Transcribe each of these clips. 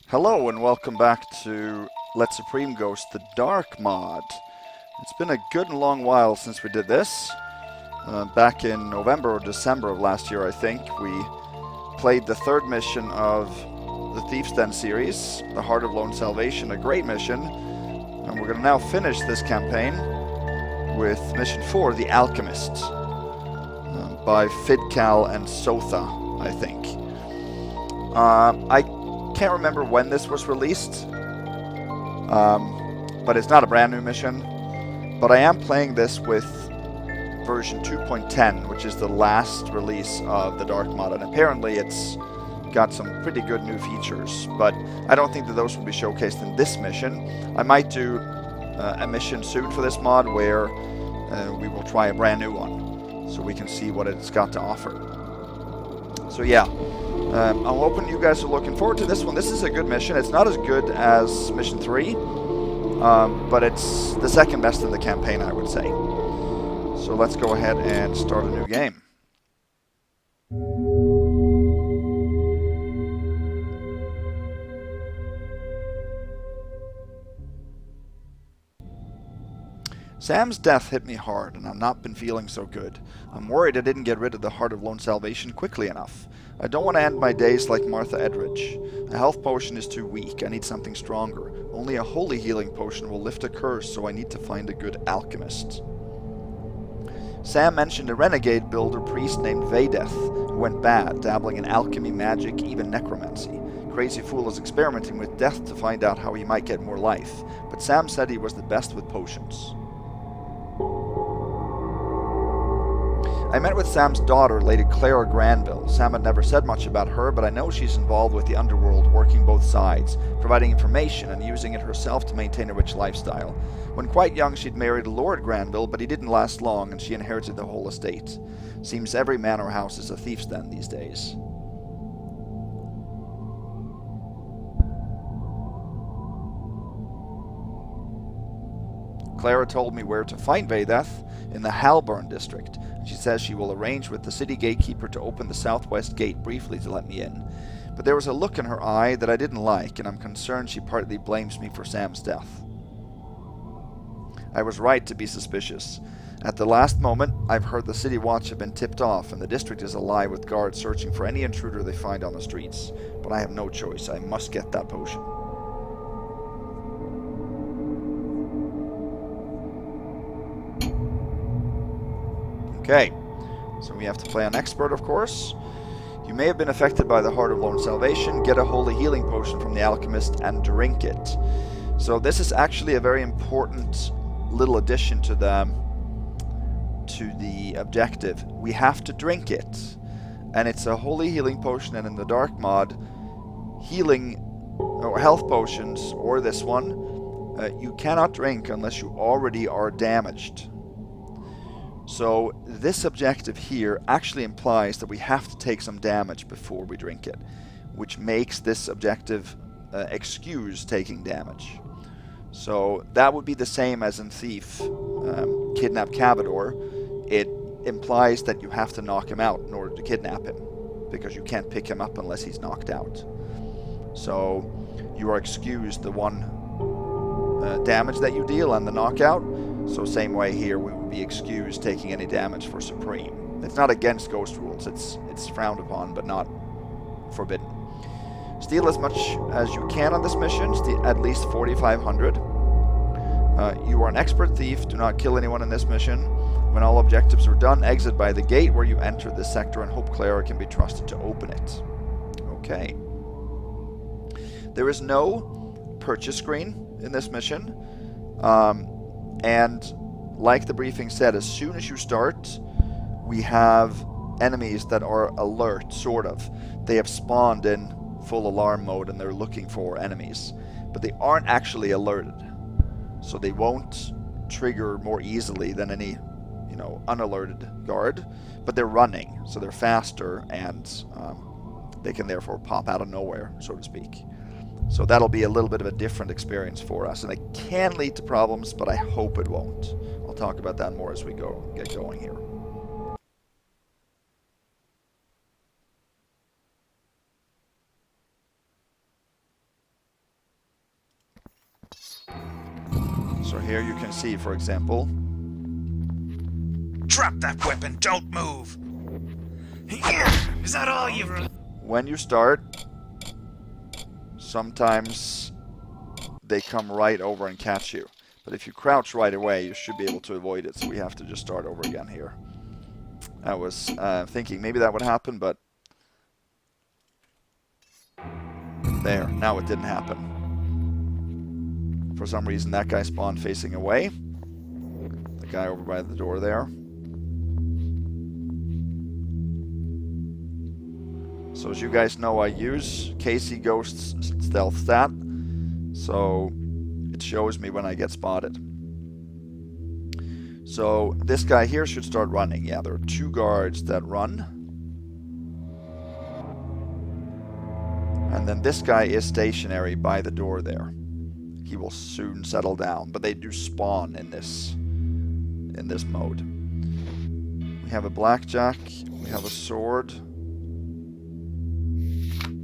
Hello and welcome back to Let Supreme Ghost, the Dark mod. It's been a good and long while since we did this. Back in November or December of last year, I think, we played the third mission of the Thief's Den series, the Heart of Lone Salvation, a great mission. And we're going to now finish this campaign with mission 4, the Alchemist, by Fidcal and Sotha, I think. I can't remember when this was released, but it's not a brand new mission. But I am playing this with version 2.10, which is the last release of the Dark mod, and apparently it's got some pretty good new features, but I don't think that those will be showcased in this mission. I might do a mission soon for this mod where we will try a brand new one, so we can see what it's got to offer. So yeah. I'm hoping you guys are looking forward to this one. This is a good mission. It's not as good as Mission 3, but it's the second best in the campaign, I would say. So let's go ahead and start a new game. Sam's death hit me hard, and I've not been feeling so good. I'm worried I didn't get rid of the Heart of Lone Salvation quickly enough. I don't want to end my days like Martha Edridge. A health potion is too weak. I need something stronger. Only a holy healing potion will lift a curse, so I need to find a good alchemist. Sam mentioned a renegade builder priest named Vaydeth, who went bad, dabbling in alchemy, magic, even necromancy. Crazy fool is experimenting with death to find out how he might get more life, but Sam said he was the best with potions. I met with Sam's daughter, Lady Clara Granville. Sam had never said much about her, but I know she's involved with the underworld, working both sides, providing information and using it herself to maintain a rich lifestyle. When quite young, she'd married Lord Granville, but he didn't last long, and she inherited the whole estate. Seems every manor house is a thief's den these days. Clara told me where to find Vaydeth, in the Halburn district. She says she will arrange with the city gatekeeper to open the southwest gate briefly to let me in. But there was a look in her eye that I didn't like, and I'm concerned she partly blames me for Sam's death. I was right to be suspicious. At the last moment, I've heard the city watch have been tipped off, and the district is alive with guards searching for any intruder they find on the streets. But I have no choice. I must get that potion. Okay, so we have to play an expert, of course. You may have been affected by the Heart of Lone Salvation. Get a holy healing potion from the Alchemist and drink it. So this is actually a very important little addition to the objective. We have to drink it, and it's a holy healing potion. And in the Dark mod, healing or health potions, or this one, you cannot drink unless you already are damaged. So this objective here actually implies that we have to take some damage before we drink it, which makes this objective excuse taking damage. So that would be the same as in Thief, Kidnap Cavador. It implies that you have to knock him out in order to kidnap him, because you can't pick him up unless he's knocked out. So you are excused the one damage that you deal and the knockout. So same way here, we would be excused taking any damage for Supreme. It's not against Ghost rules, it's frowned upon, but not forbidden. Steal as much as you can on this mission, at least 4,500. You are an expert thief, do not kill anyone in this mission. When all objectives are done, exit by the gate where you enter this sector and hope Clara can be trusted to open it. Okay. There is no purchase screen in this mission. And like the briefing said, as soon as you start, we have enemies that are alert, sort of. They have spawned in full alarm mode and they're looking for enemies. But they aren't actually alerted. So they won't trigger more easily than any, unalerted guard. But they're running, so they're faster, and they can therefore pop out of nowhere, so to speak. So that'll be a little bit of a different experience for us, and it can lead to problems, but I hope it won't. I'll talk about that more as we get going here. So here you can see, for example... Drop that weapon, don't move! Is that all you've... When you start, sometimes they come right over and catch you. But if you crouch right away, you should be able to avoid it. So we have to just start over again here. I was thinking maybe that would happen, but... There, now it didn't happen. For some reason, that guy spawned facing away. The guy over by the door there. So as you guys know, I use Casey Ghost's stealth stat. So it shows me when I get spotted. So this guy here should start running. Yeah, there are 2 guards that run. And then this guy is stationary by the door there. He will soon settle down, but they do spawn in this mode. We have a blackjack, we have a sword,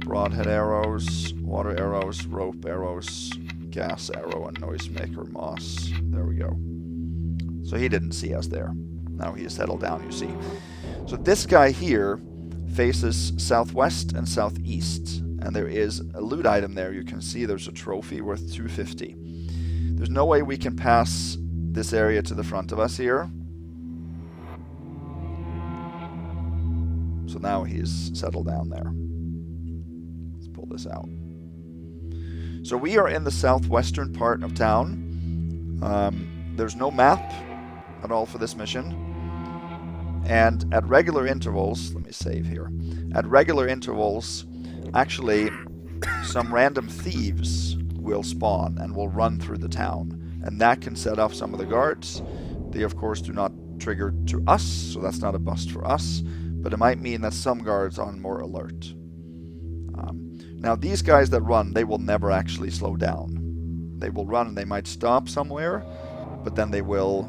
broadhead arrows, water arrows, rope arrows, gas arrow, and noisemaker moss. There we go. So he didn't see us there. Now he has settled down, you see. So this guy here faces southwest and southeast. And there is a loot item there. You can see there's a trophy worth 250. There's no way we can pass this area to the front of us here. So now he's settled down there. Let's pull this out. So we are in the southwestern part of town. There's no map at all for this mission. And at regular intervals, let me save here. At regular intervals, actually, some random thieves will spawn and will run through the town. And that can set off some of the guards. They, of course, do not trigger to us, so that's not a bust for us. But it might mean that some guards are on more alert. Now, these guys that run, they will never actually slow down. They will run and they might stop somewhere, but then they will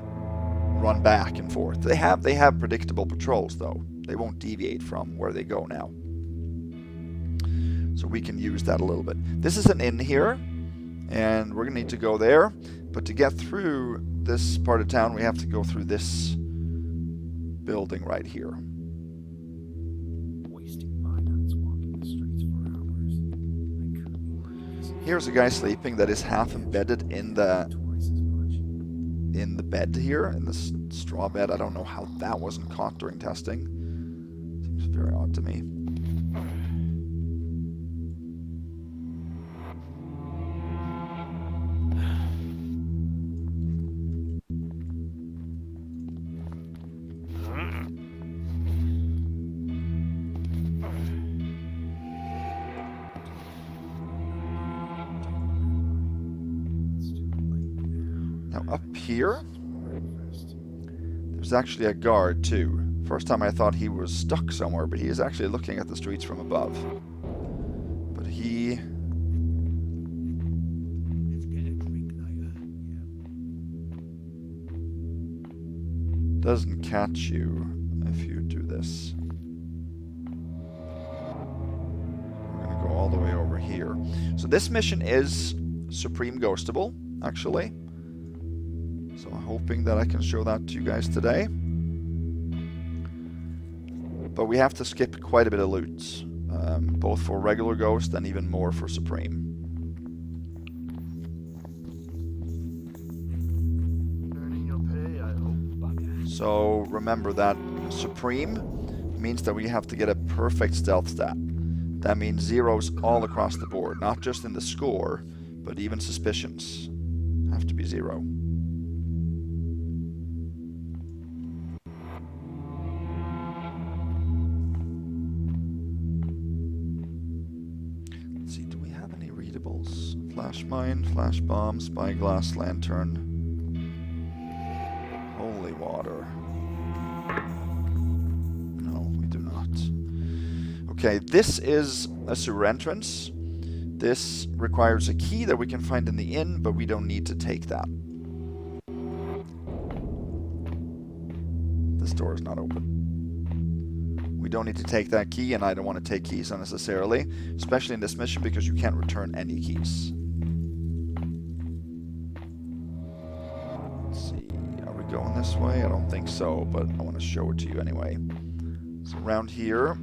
run back and forth. They have predictable patrols, though. They won't deviate from where they go now. So we can use that a little bit. This is an inn here, and we're going to need to go there. But to get through this part of town, we have to go through this building right here. Wasting my nights walking the streets for hours. Here's a guy sleeping that is half embedded in the bed here, in the straw bed. I don't know how that wasn't caught during testing. Seems very odd to me. Now up here, there's actually a guard too. First time I thought he was stuck somewhere, but he is actually looking at the streets from above. But he... doesn't catch you if you do this. We're going to go all the way over here. So this mission is Supreme Ghostable, actually. So I'm hoping that I can show that to you guys today. But we have to skip quite a bit of loot, both for regular Ghost and even more for Supreme. So remember that Supreme means that we have to get a perfect stealth stat. That means zeros all across the board, not just in the score, but even suspicions have to be 0. Let's see, do we have any readables? Flash mine, flash bomb, spyglass, lantern. Holy water. No, we do not. Okay, this is a sewer entrance. This requires a key that we can find in the inn, but we don't need to take that. This door is not open. We don't need to take that key, and I don't want to take keys unnecessarily, especially in this mission because you can't return any keys. this way? I don't think so, but I want to show it to you anyway. So around here,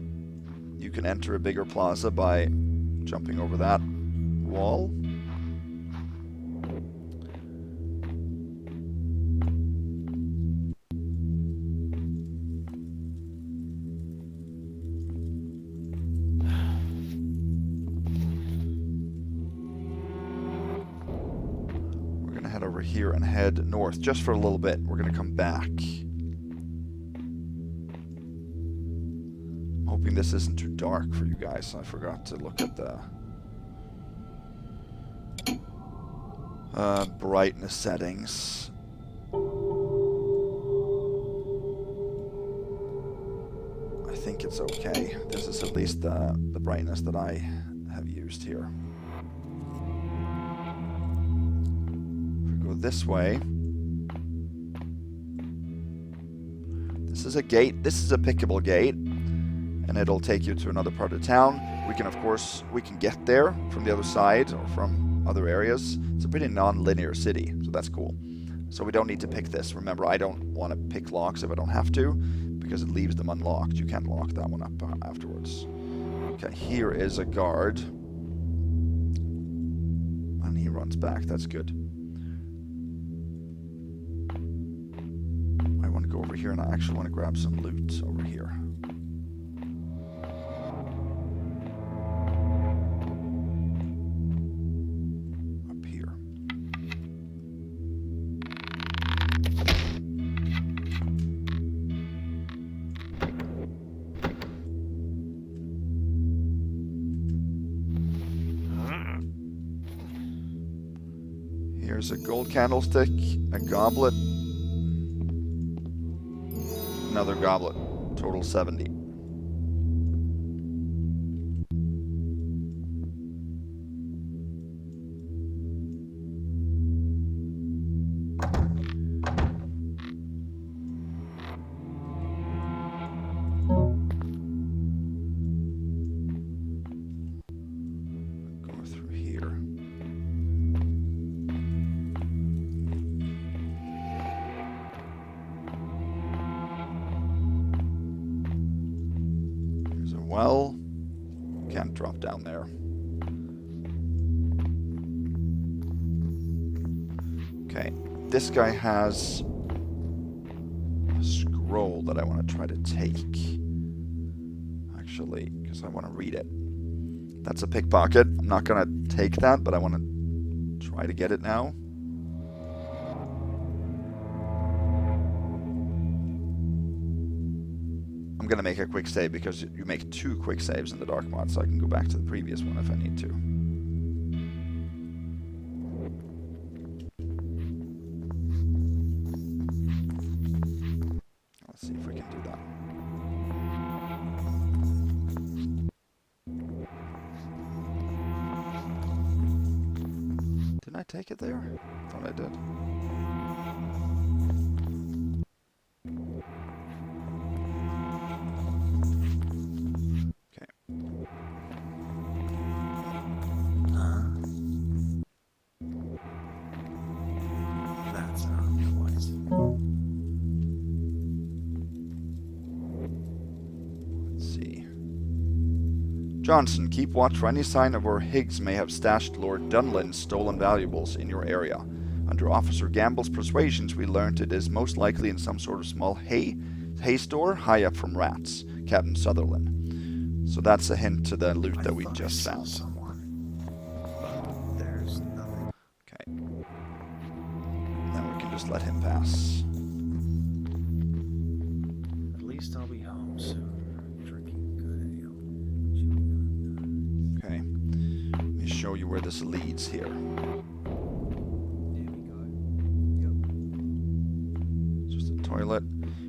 you can enter a bigger plaza by jumping over that wall. Over here and head north just for a little bit. We're going to come back. I'm hoping this isn't too dark for you guys. I forgot to look at the brightness settings. I think it's okay. This is at least the brightness that I have used here. This way. This is a gate. This is a pickable gate, and it'll take you to another part of town. We can, of course, get there from the other side or from other areas. It's a pretty non-linear city, so that's cool. So we don't need to pick this. Remember, I don't want to pick locks if I don't have to, because it leaves them unlocked. You can't lock that one up afterwards. Okay, here is a guard, and he runs back. That's good. Go over here, and I actually want to grab some loot over here. Up here. Here's a gold candlestick, a goblet, another goblet, total 70. Go through here. Well, can't drop down there. Okay, this guy has a scroll that I want to try to take. Actually, because I want to read it. That's a pickpocket. I'm not going to take that, but I want to try to get it now. I'm going to make a quick save because you make 2 quick saves in the dark mod, so I can go back to the previous one if I need to. Let's see if we can do that. Didn't I take it there? I thought I did. Johnson, keep watch for any sign of where Higgs may have stashed Lord Dunlin's stolen valuables in your area. Under Officer Gamble's persuasions, we learned it is most likely in some sort of small hay store high up from rats. Captain Sutherland. So that's a hint to the loot that we just found. There's nothing. Okay. Then we can just let him pass. At least I'll be home soon. Drinking good ale. Okay. Let me show you where this leads here. It's just a toilet.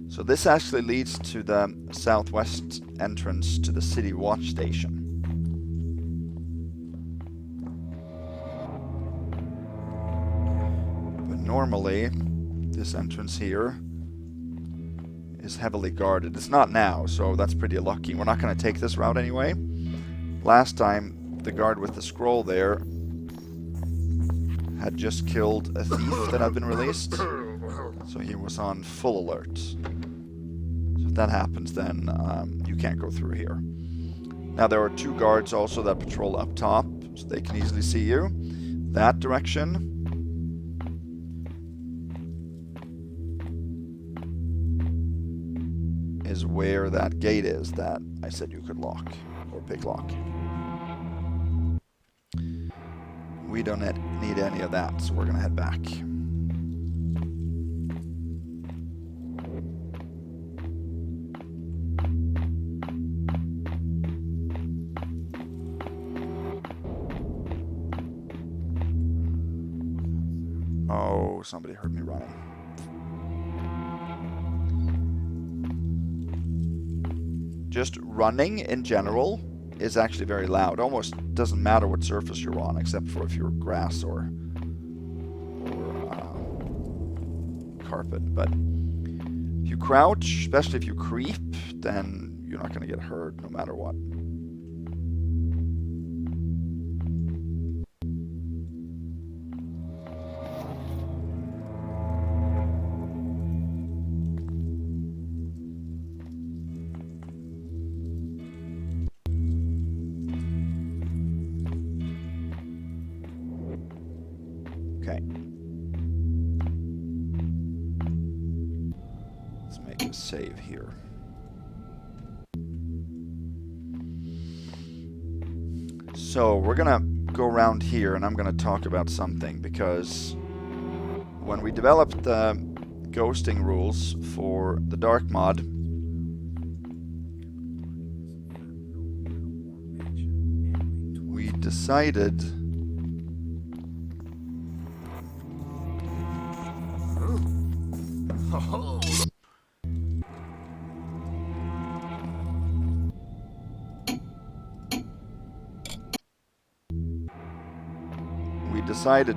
So this actually leads to the southwest entrance to the city watch station. But normally, this entrance here is heavily guarded. It's not now, so that's pretty lucky. We're not going to take this route anyway. Last time, the guard with the scroll there had just killed a thief that had been released. So he was on full alert. So if that happens, then you can't go through here. Now there are 2 guards also that patrol up top, so they can easily see you. That direction. Is where that gate is that I said you could lock, or pick lock. We don't need any of that, so we're gonna head back. Oh, somebody heard me running. Just running in general is actually very loud. Almost doesn't matter what surface you're on, except for if you're grass or carpet. But if you crouch, especially if you creep, then you're not going to get hurt no matter what. Okay. Let's make a save here. So we're gonna go around here and I'm gonna talk about something, because when we developed the ghosting rules for the dark mod, we decided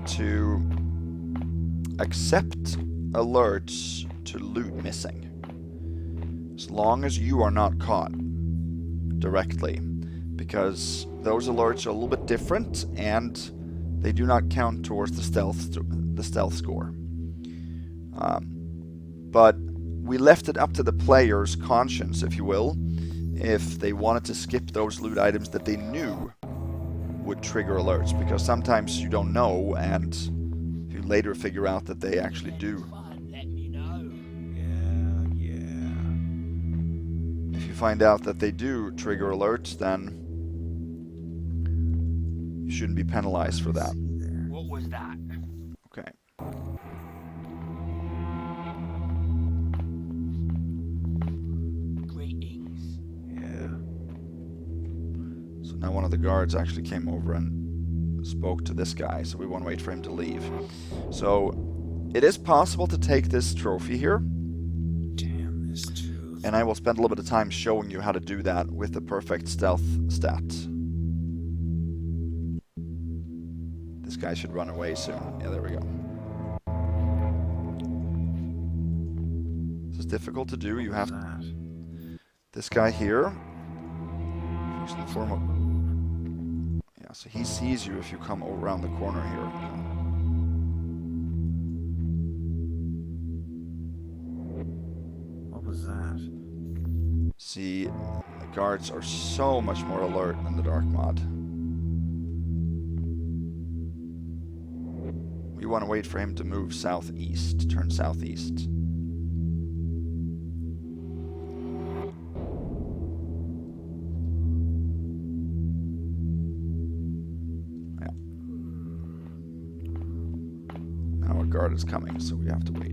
to accept alerts to loot missing, as long as you are not caught directly, because those alerts are a little bit different and they do not count towards the stealth score. But we left it up to the player's conscience, if you will, if they wanted to skip those loot items that they knew would trigger alerts, because sometimes you don't know and you later figure out that they actually do. If you find out that they do trigger alerts, then you shouldn't be penalized for that. What was that? Okay. Greetings. So now one of the guards actually came over and spoke to this guy, so we won't wait for him to leave. So it is possible to take this trophy here. Damn this tooth. And I will spend a little bit of time showing you how to do that with the perfect stealth stat. This guy should run away soon. Yeah, there we go. This is difficult to do. You have this guy here. First and foremost. Yeah, so he sees you if you come around the corner here. What was that? See, the guards are so much more alert than the dark mod. We want to wait for him to move southeast, turn southeast. Yeah. Now a guard is coming, so we have to wait.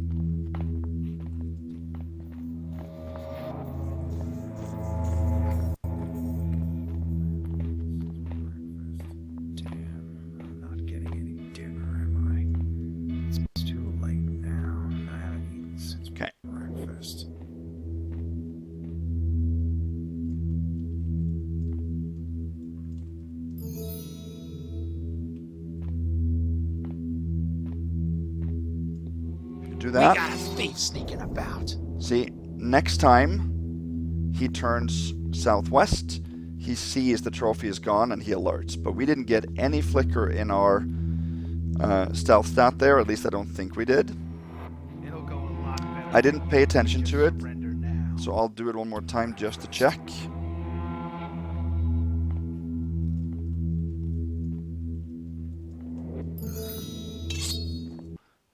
Do that. We got a thief sneaking about. See, next time he turns southwest, he sees the trophy is gone and he alerts. But we didn't get any flicker in our stealth stat there, at least I don't think we did. It'll go a I didn't pay attention to it, Surrender now. so I'll do it one more time just to check.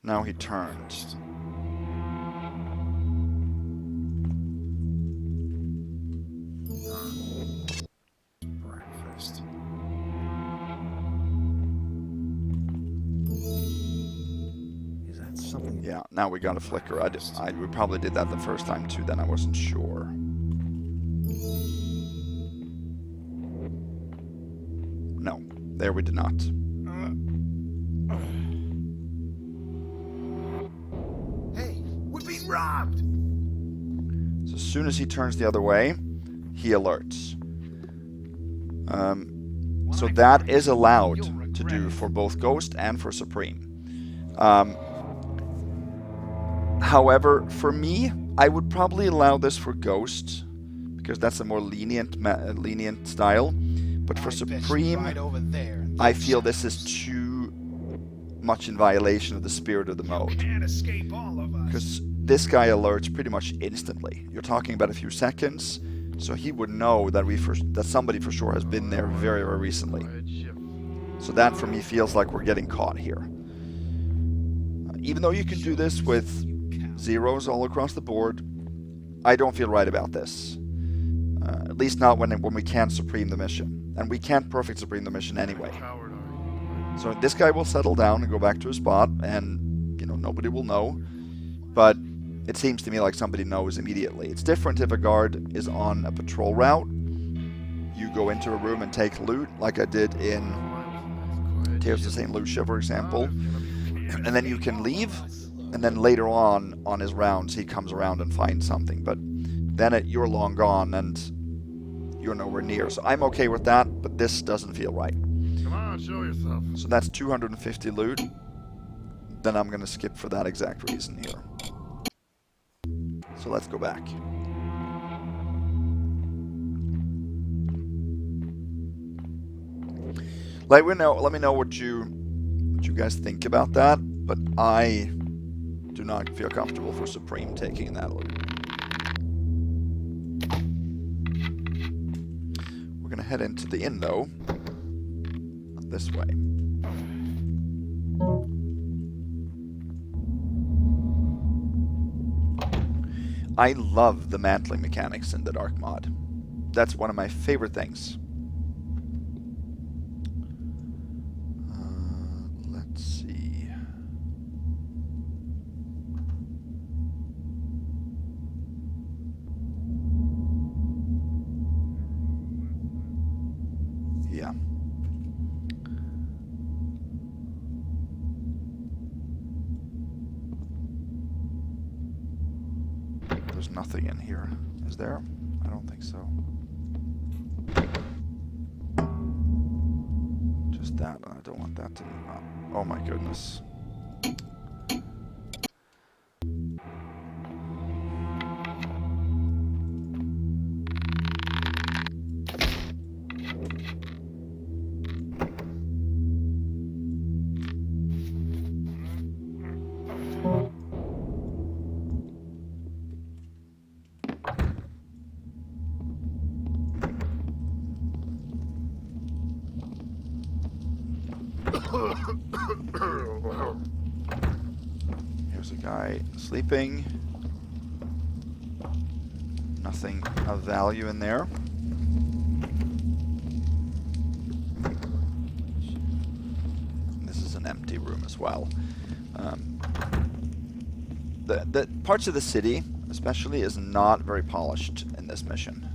Now he turned. Breakfast. Is that something? Yeah, now we got a flicker. We probably did that the first time too, then I wasn't sure. No, there we did not. Hey, we're being robbed! So as soon as he turns the other way, he alerts. So that is allowed to do for both Ghost and for Supreme. However, for me, I would probably allow this for Ghost, because that's a more lenient style. But for Supreme, I feel this is too much in violation of the spirit of the mode. Can't escape all of us. Because this guy alerts pretty much instantly. You're talking about a few seconds, so he would know that that somebody for sure has been there very, very recently. So that for me feels like we're getting caught here. Even though you can do this with zeros all across the board, I don't feel right about this. At least not when we can't Supreme the mission. And we can't perfect Supreme the mission anyway. So this guy will settle down and go back to his spot, and, you know, nobody will know. But it seems to me like somebody knows immediately. It's different if a guard is on a patrol route. You go into a room and take loot, like I did in Tears of St. Lucia, for example. And then you can leave, and then later on his rounds, he comes around and finds something. But then you're long gone, and you're nowhere near. So I'm okay with that, but this doesn't feel right. Come on, show yourself. So that's 250 loot. Then I'm going to skip for that exact reason here. So let's go back. Let me know what you guys think about that, but I do not feel comfortable for Supreme taking that loot. We're going to head into the inn, though. This way. I love the mantling mechanics in the Dark mod. That's one of my favorite things. Let's see. Yeah. There's nothing in here, is there? I don't think so. Just that, I don't want that to be up. Oh my goodness. Here's a guy sleeping. Nothing of value in there. This is an empty room as well. The parts of the city, especially, is not very polished in this mission.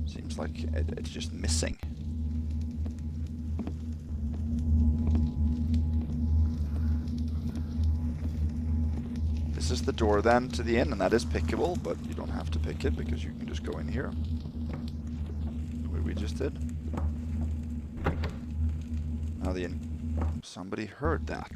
Seems like it's just missing. This is the door then to the inn, and that is pickable, but you don't have to pick it because you can just go in here. The way we just did. Now the inn. Somebody heard that.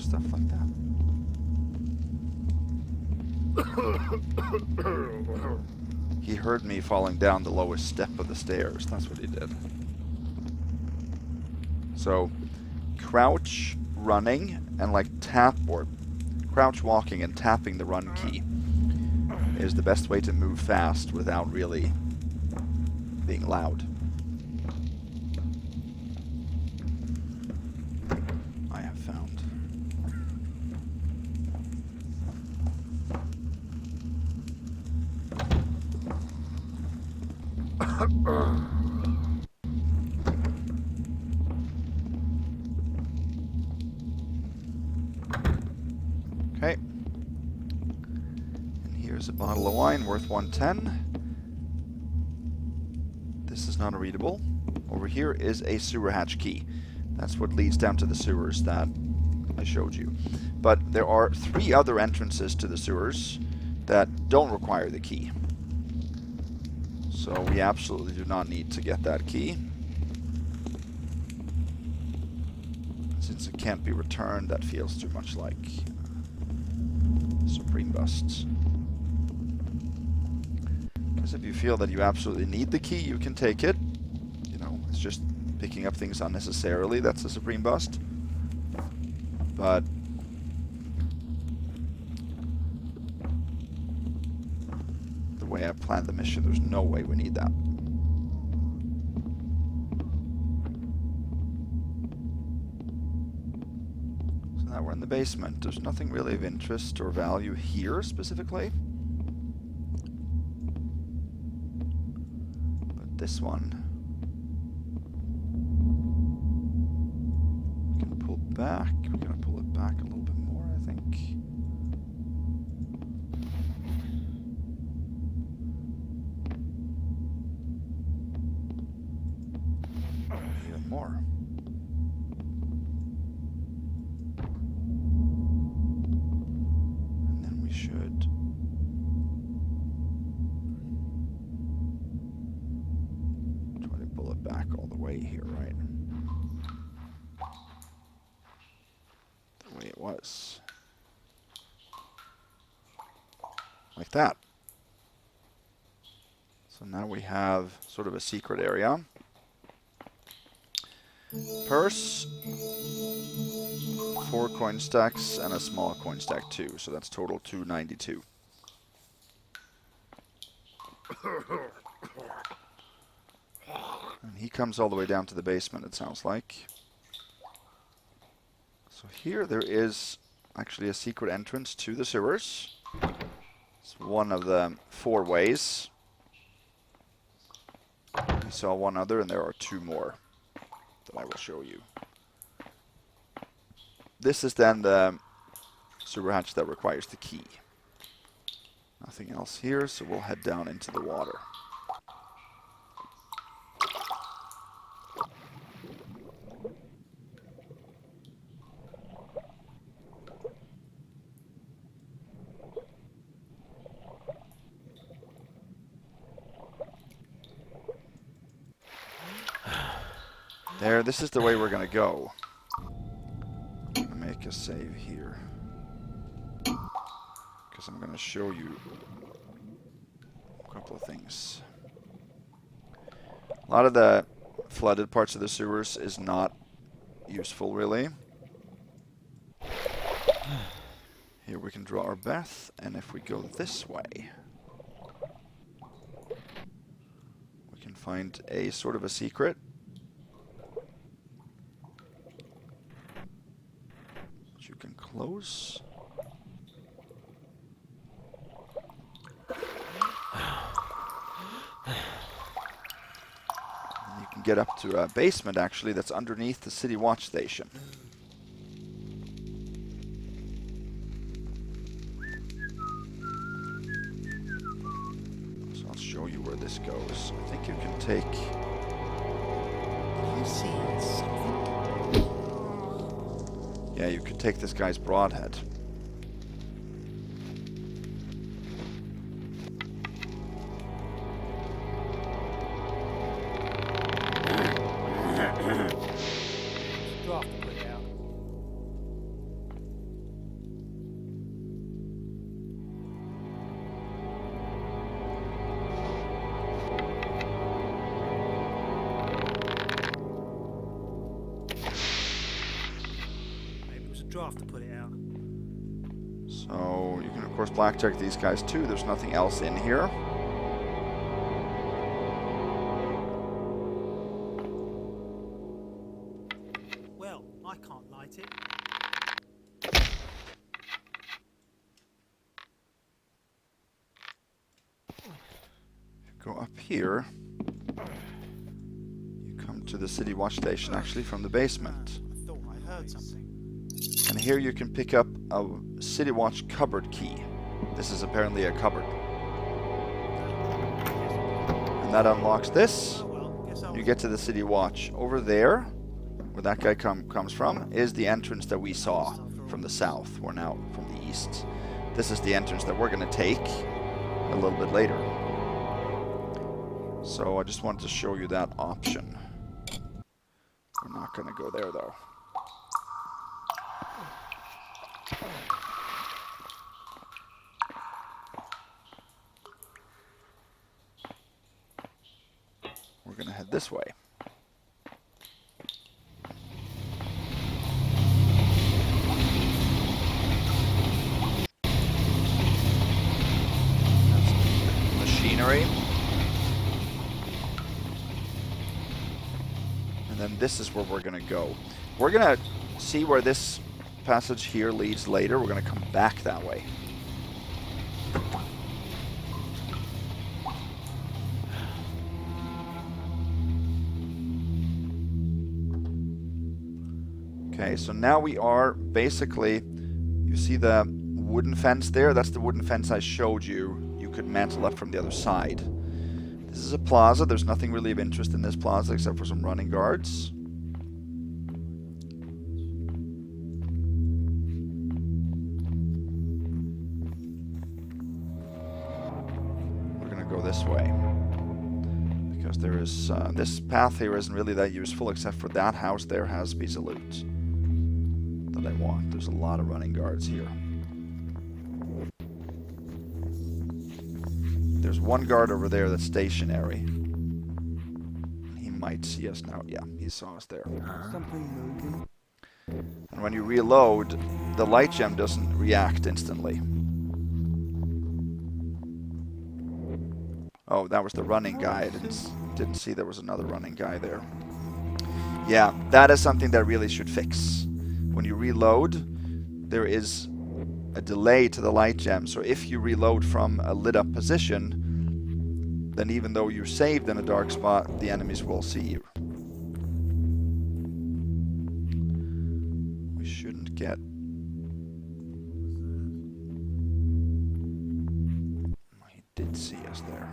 stuff like that. He heard me falling down the lowest step of the stairs. That's what he did. So, crouch running and like tap, or crouch walking and tapping the run key is the best way to move fast without really being loud. I have found. Okay. And here's a bottle of wine worth 110. This is not a readable. Over here is a sewer hatch key. That's what leads down to the sewers that I showed you. But there are 3 other entrances to the sewers that don't require the key. So we absolutely do not need to get that key. Since it can't be returned, that feels too much like Supreme Busts. Because if you feel that you absolutely need the key, you can take it. You know, it's just picking up things unnecessarily. That's a Supreme Bust. But the way I planned the mission, there's no way we need that. So now we're in the basement. There's nothing really of interest or value here specifically. But this one, we can pull back. We're going to pull it back a little bit more, I think. Even more. And then we should try to pull it back all the way here, right? The way it was. Like that. So now we have sort of a secret area. Purse, 4 coin stacks, and a small coin stack too. So that's total 292. And he comes all the way down to the basement, it sounds like. So here there is actually a secret entrance to the sewers. It's one of the 4 ways. We saw one other, and there are 2 more that I will show you. This is then the sewer hatch that requires the key. Nothing else here, so we'll head down into the water. There, this is the way we're going to go. Make a save here. Because I'm going to show you a couple of things. A lot of the flooded parts of the sewers is not useful, really. Here we can draw our breath, and if we go this way, we can find a sort of a secret. You can close. And you can get up to a basement, actually, that's underneath the city watch station. So I'll show you where this goes. I think you can take... You see something? Yeah, you could take this guy's broadhead. Drop the way out. draft to put it out. So you can of course blackjack these guys too. There's nothing else in here. Well, I can't light it. Go up here. You come to the city watch station actually from the basement. I thought I heard something. And here you can pick up a city watch cupboard key. This is apparently a cupboard. And that unlocks this. Oh well, guess I'll You get to the city watch. Over there, where that guy comes from, is the entrance that we saw from the south. We're now from the east. This is the entrance that we're going to take a little bit later. So I just wanted to show you that option. We're not going to go there though. We're going to head this way. That's machinery. And then this is where we're going to go. We're going to see where this passage here leads later. We're going to come back that way. Okay, so now we are basically, you see the wooden fence there? That's the wooden fence I showed you. You could mantle up from the other side. This is a plaza. There's nothing really of interest in this plaza except for some running guards. We're going to go this way. Because there is, this path here isn't really that useful except for that house there has a piece of loot that I want. There's a lot of running guards here. There's one guard over there that's stationary. He might see us now. Yeah, he saw us there. And when you reload, the light gem doesn't react instantly. Oh, that was the running guy. I didn't see there was another running guy there. Yeah, that is something that really should fix. When you reload, there is a delay to the light gem. So if you reload from a lit up position, then even though you're saved in a dark spot, the enemies will see you. We shouldn't get... He did see us there.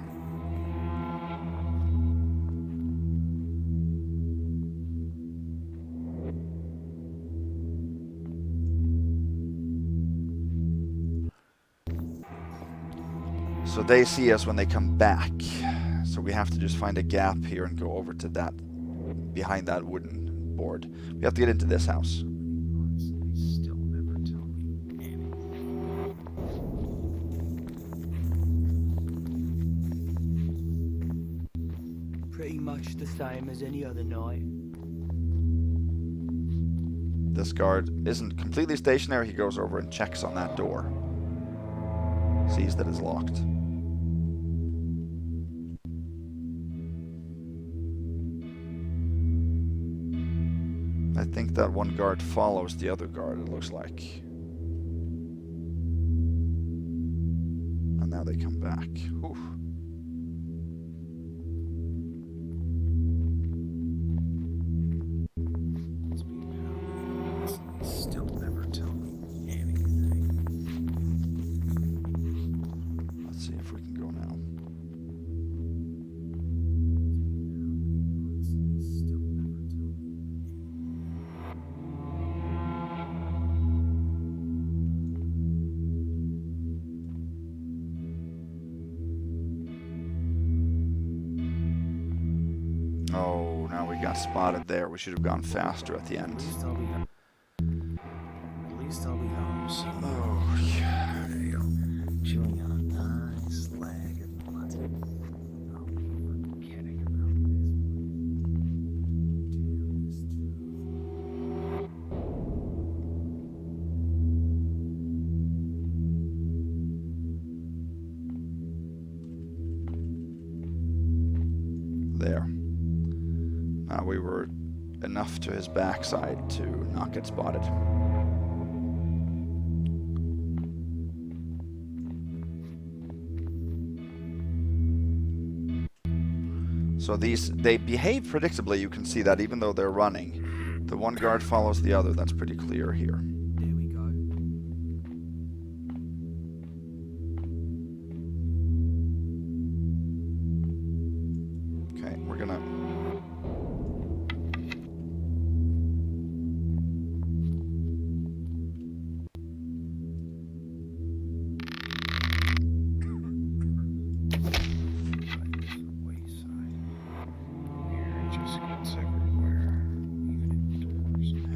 So they see us when they come back. So we have to just find a gap here and go over to that, behind that wooden board. We have to get into this house. Still never tell me anything. Pretty much the same as any other night. This guard isn't completely stationary. He goes over and checks on that door. Sees that it's locked. I think that one guard follows the other guard, it looks like. And now they come back. Oof. Still never tell me anything. Let's see if we can go now. Still never tell me. Oh, now we got spotted there. We should have gone faster at the end. At least I'll be home soon. Oh, yeah. There you go. Chewing on a nice leg of mutton. I'll be forgetting about this. Damn this too. There. Now we were enough to his backside to not get spotted. So they behave predictably, you can see that even though they're running. The one guard follows the other, that's pretty clear here. There we go. Okay, we're gonna...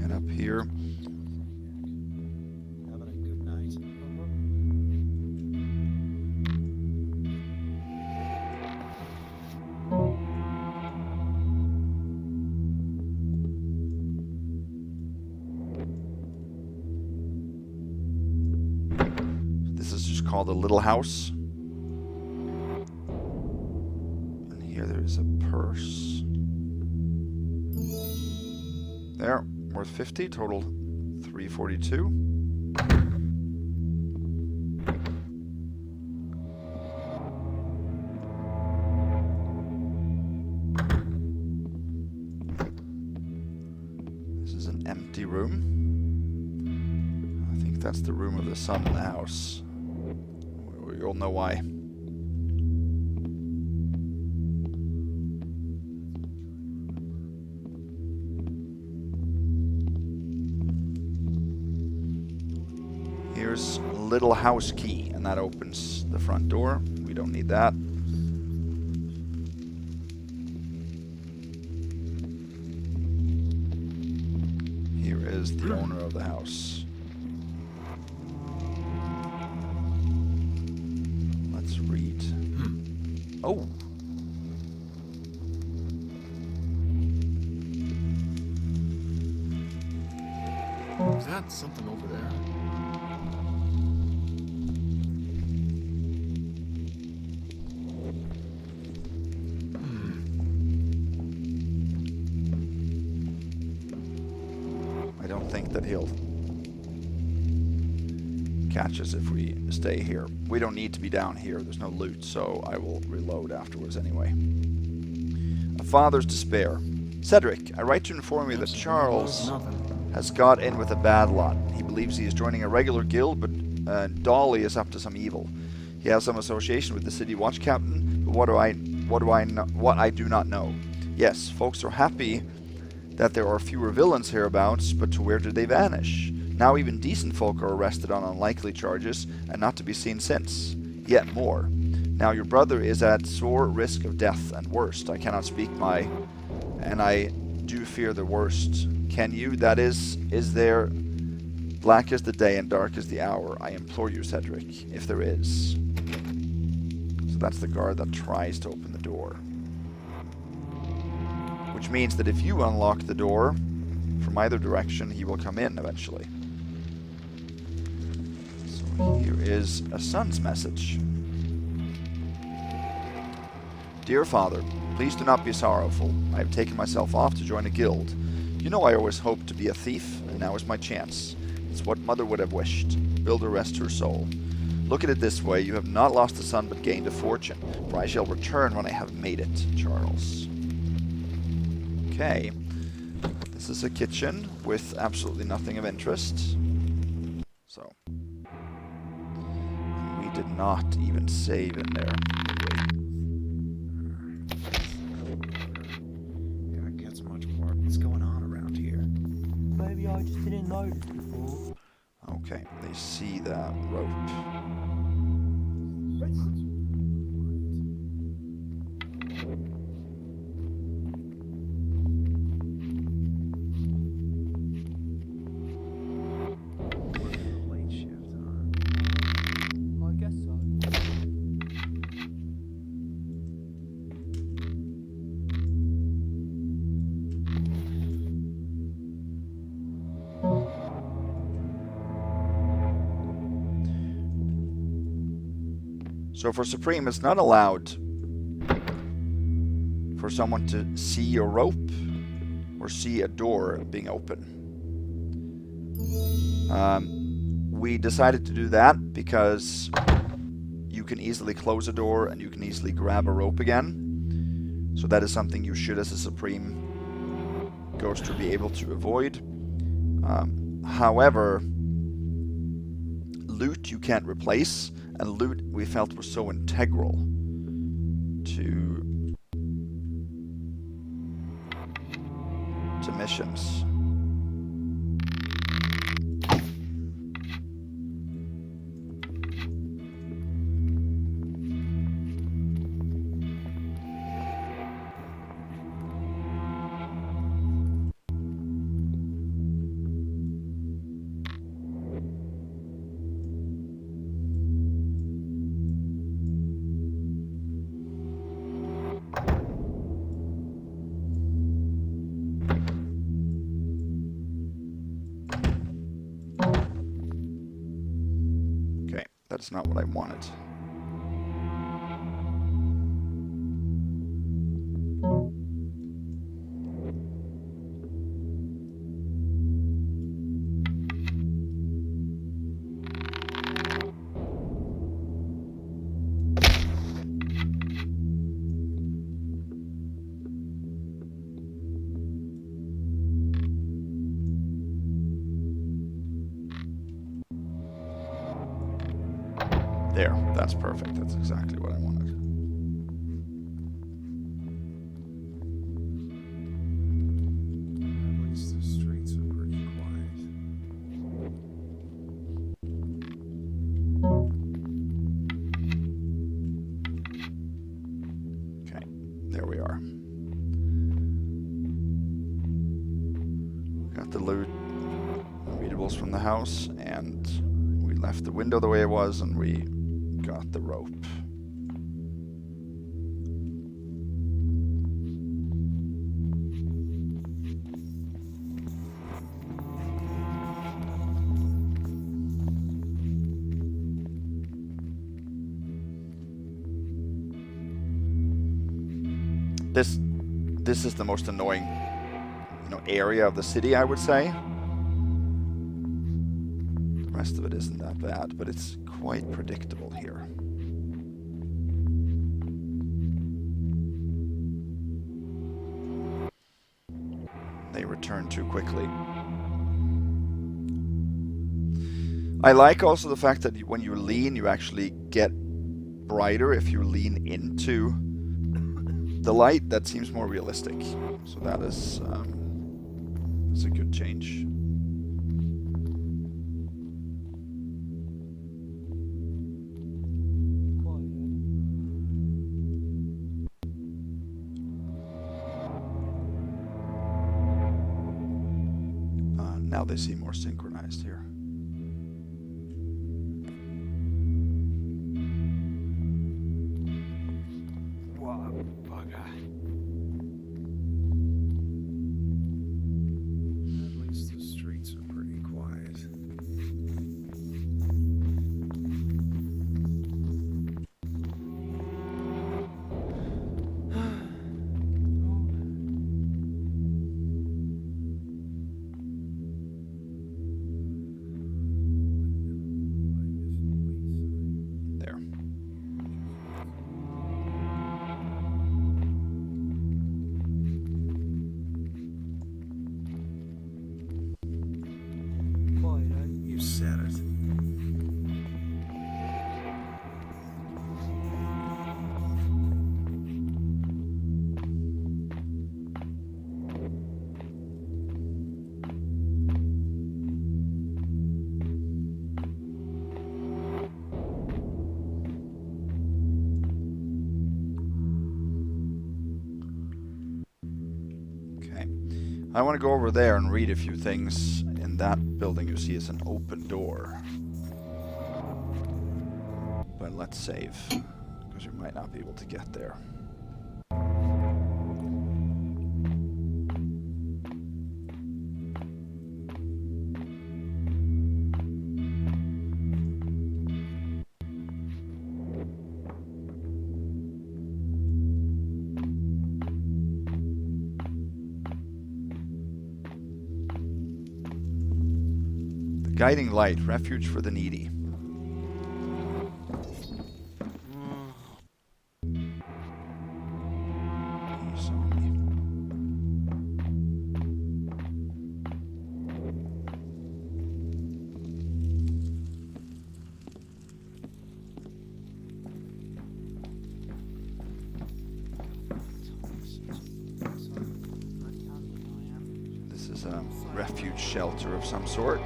head up here. Having a good night. This is just called a little house. And here there's a purse. There, worth 50, total 342. This is an empty room. I think that's the room of the son in the house. You'll know why. Here's little house key, and that opens the front door. We don't need that. Here is the owner of the house. Let's read. Oh! Is that something over there? I don't think that he'll catch us if we stay here. We don't need to be down here. There's no loot, so I will reload afterwards anyway. A father's despair. Cedric, I write to inform you that Charles has got in with a bad lot. He believes he is joining a regular guild, but Dolly is up to some evil. He has some association with the city watch captain, but what I do not know. Yes, folks are happy that there are fewer villains hereabouts, but to where did they vanish? Now even decent folk are arrested on unlikely charges, and not to be seen since. Yet more. Now your brother is at sore risk of death, and worst. I cannot speak and I do fear the worst. Can you? That is there... Black is the day and dark is the hour. I implore you, Cedric, if there is. So that's the guard that tries to open the door. Which means that if you unlock the door from either direction, he will come in eventually. So here is a son's message. Dear Father, please do not be sorrowful. I have taken myself off to join a guild. You know I always hoped to be a thief, and now is my chance. It's what Mother would have wished. Build her rest her soul. Look at it this way, you have not lost a son but gained a fortune, for I shall return when I have made it, Charles. Okay. This is a kitchen with absolutely nothing of interest. So. We did not even save in there, did we? Yeah, it gets much more. What's going on around here? Maybe I just didn't notice before. Okay, they see that rope. Late shift, huh? I guess so. So for Supreme, it's not allowed for someone to see your rope or see a door being open. We decided to do that because you can easily close a door and you can easily grab a rope again. So that is something you should, as a Supreme Ghoster, be able to avoid. However, loot you can't replace, and loot we felt was so integral to missions. That's not what I wanted. There, that's perfect. That's exactly what I wanted. At least the streets are pretty quiet. Okay, there we are. Got the loot, readables from the house, and we left the window the way it was, and we got the rope. This is the most annoying, area of the city, I would say. The rest of it isn't that bad, but it's quite predictable here. They return too quickly. I like also the fact that when you lean, you actually get brighter if you lean into the light. That seems more realistic. So that is a good change. Now they seem more synchronized here. What a bugger. At least the streets are pretty quiet. You said it. Okay. I want to go over there and read a few things. In that building you see is an open door. But let's save, because we might not be able to get there. Guiding light, refuge for the needy. This is a refuge shelter of some sort.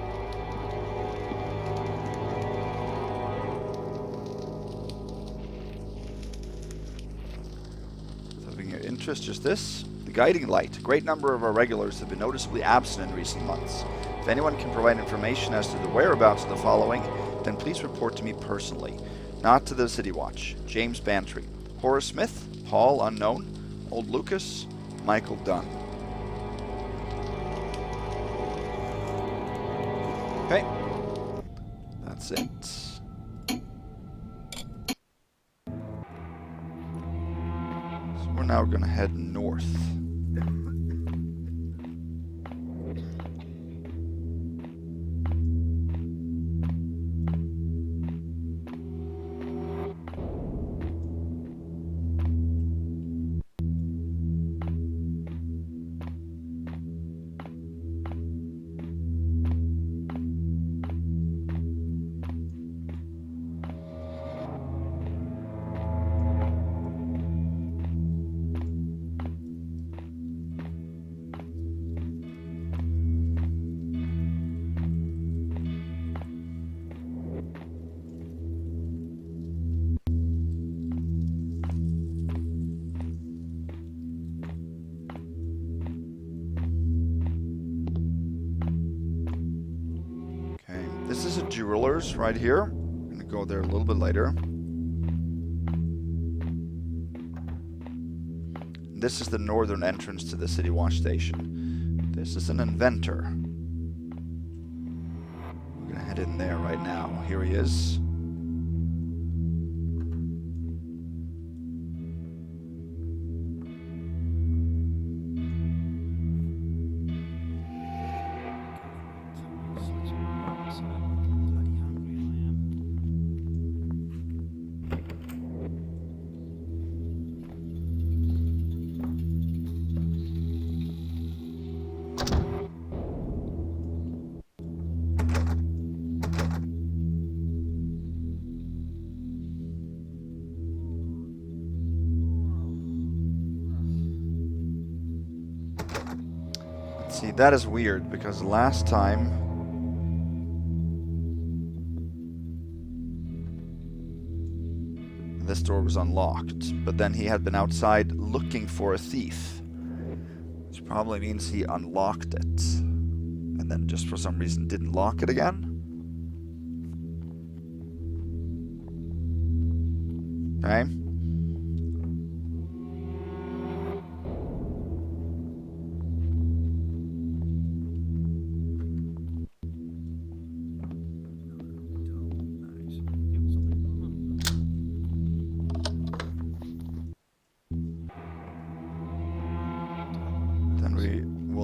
Interest, just this. The guiding light. A great number of our regulars have been noticeably absent in recent months. If anyone can provide information as to the whereabouts of the following, then please report to me personally. Not to the City Watch. James Bantry. Horace Smith. Paul Unknown. Old Lucas. Michael Dunn. Okay. That's it. We're now going to head north. This is a jeweler's right here. I'm going to go there a little bit later. This is the northern entrance to the City Watch Station. This is an Inventor. We're going to head in there right now. Here he is. See, that is weird, because last time this door was unlocked, but then he had been outside looking for a thief, which probably means he unlocked it, and then just for some reason didn't lock it again. Okay.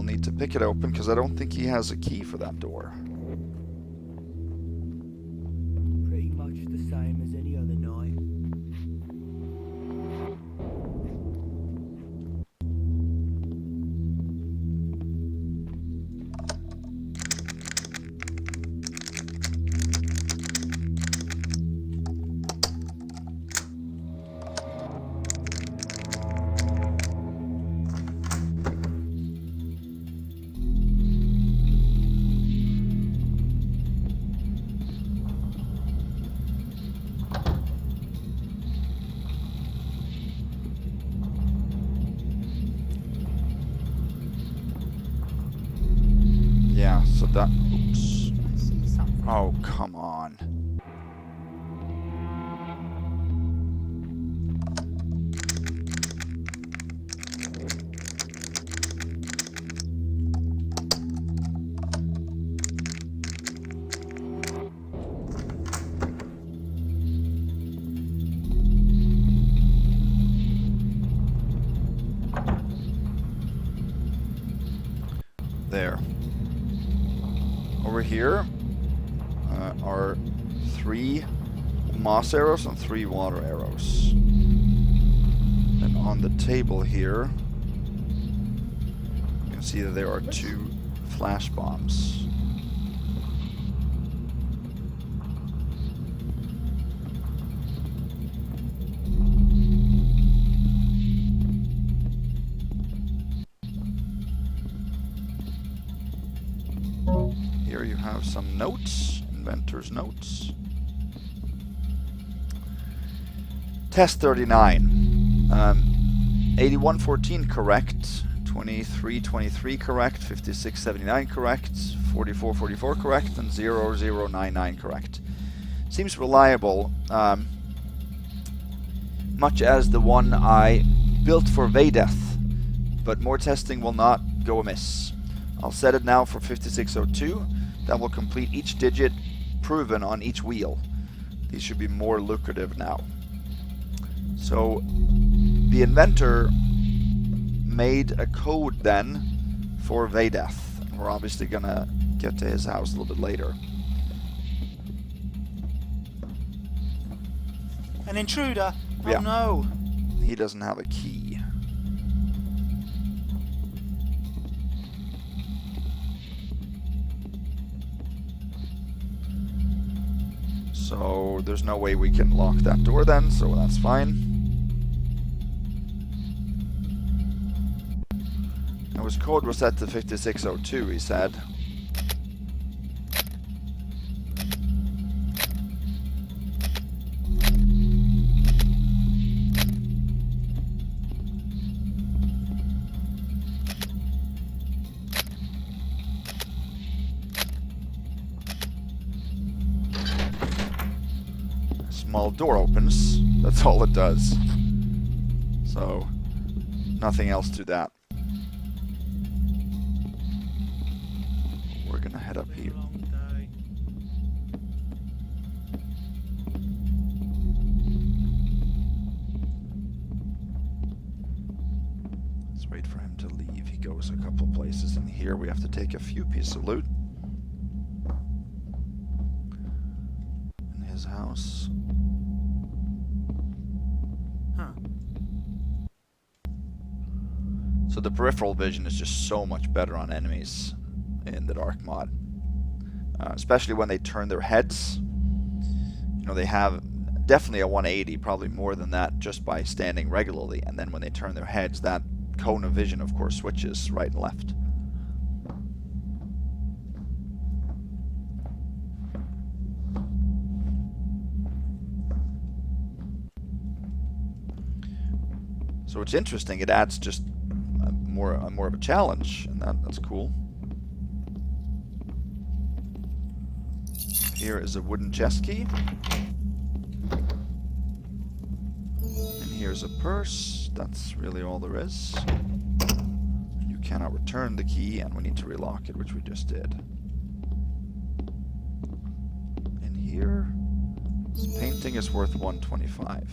Need to pick it open because I don't think he has a key for that door. Pretty much the same as any other night. Yeah, so that... Oops. Oh, come on. There. Over here, are 3 moss arrows and 3 water arrows. And on the table here, you can see that there are 2 flash bombs. Here you have some notes, Inventor's notes. Test 39. 8114 correct, 2323 correct, 5679 correct, 4444 correct, and 0099 correct. Seems reliable, much as the one I built for Vaydeth, but more testing will not go amiss. I'll set it now for 5602. That will complete each digit proven on each wheel. These should be more lucrative now. So the inventor made a code then for Vaydeth. We're obviously gonna get to his house a little bit later. An intruder? Yeah. Oh no. He doesn't have a key. So there's no way we can lock that door then, so that's fine. Now his code was set to 5602, he said. Small door opens, that's all it does. So, nothing else to that. We're gonna head up here. Let's wait for him to leave. He goes a couple places in here. We have to take a few pieces of loot. In his house. So the peripheral vision is just so much better on enemies in the Dark mod. Especially when they turn their heads. You know, they have definitely a 180, probably more than that, just by standing regularly. And then when they turn their heads, that cone of vision, of course, switches right and left. So it's interesting, it adds just more of a challenge, and that's cool. Here is a wooden chest key. And here's a purse. That's really all there is. You cannot return the key, and we need to relock it, which we just did. And here, this painting is worth 125.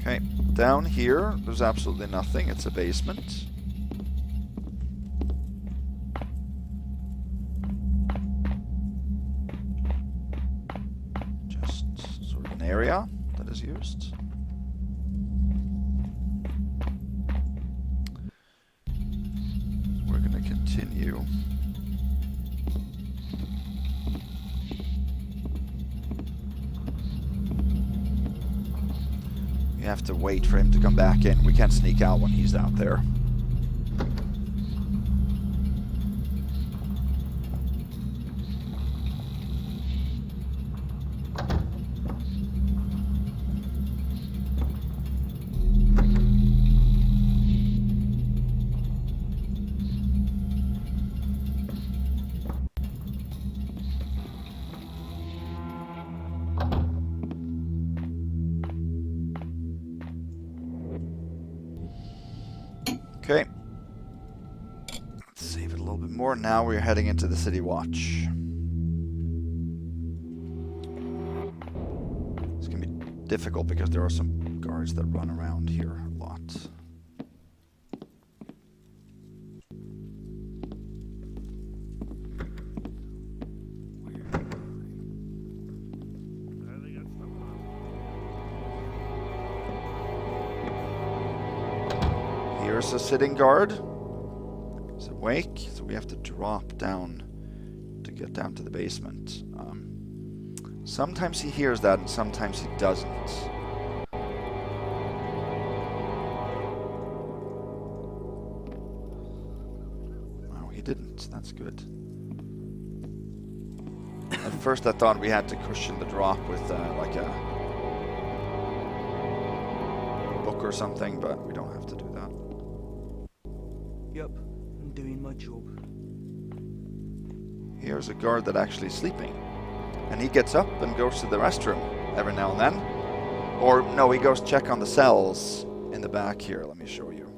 Okay, down here, there's absolutely nothing. It's a basement. Just sort of an area that is used. We're going to continue. We have to wait for him to come back in. We can't sneak out when he's out there. Okay. Let's save it a little bit more. Now we're heading into the City Watch. It's going to be difficult because there are some guards that run around here a lot. Here's a sitting guard. He's awake, so we have to drop down to get down to the basement. Sometimes he hears that and sometimes he doesn't. No, he didn't. That's good. At first I thought we had to cushion the drop with like a book or something, but we don't have to do that. Yep, I'm doing my job. Here's a guard that actually is sleeping. And he gets up and goes to the restroom every now and then. Or, no, he goes check on the cells in the back here. Let me show you.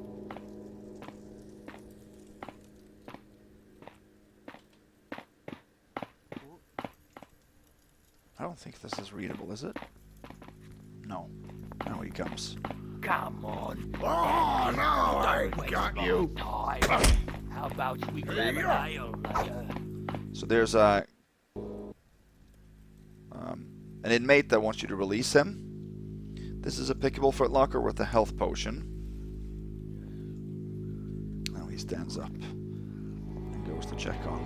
I don't think this is readable, is it? No. Now he comes. Come on. Oh, no, I got you. Time. How about we grab an ale later? So there's an inmate that wants you to release him. This is a pickable footlocker with a health potion. Now he stands up and goes to check on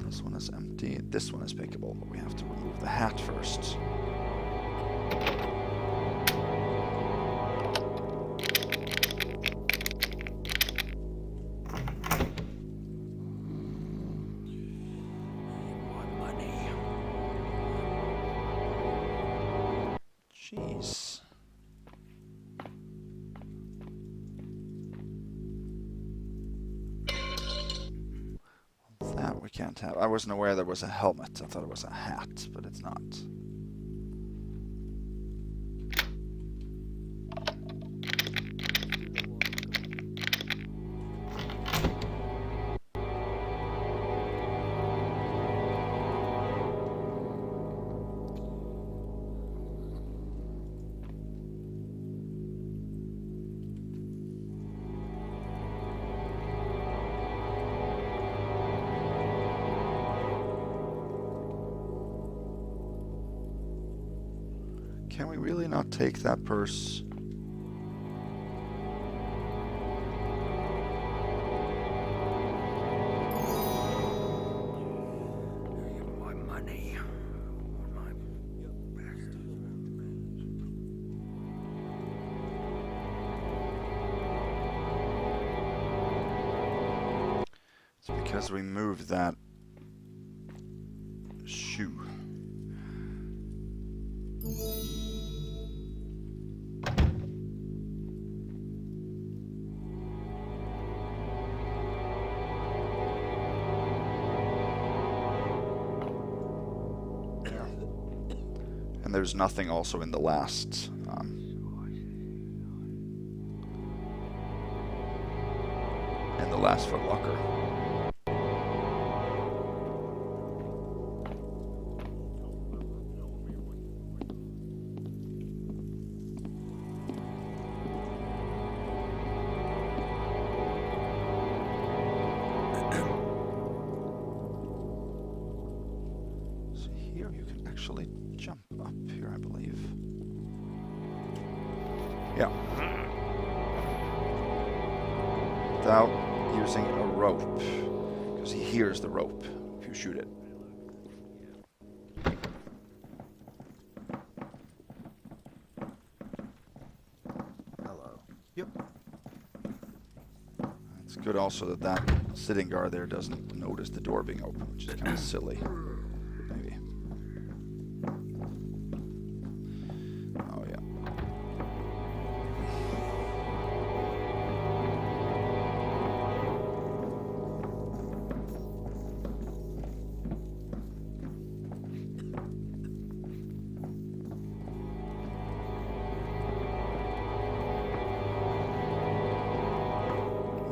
This one is empty. This one is pickable, but we have to remove the hat first. Jeez. That we can't have. I wasn't aware there was a helmet. I thought it was a hat, but it's not. Can we really not take that purse? My money. My It's because we moved that shoe. And there's nothing also in the last footlocker. So here you can actually jump up here, I believe. Yeah. Without using a rope, because he hears the rope if you shoot it. Hello. Yep. It's good also that that sitting guard there doesn't notice the door being open, which is kind of silly. Maybe. Oh yeah.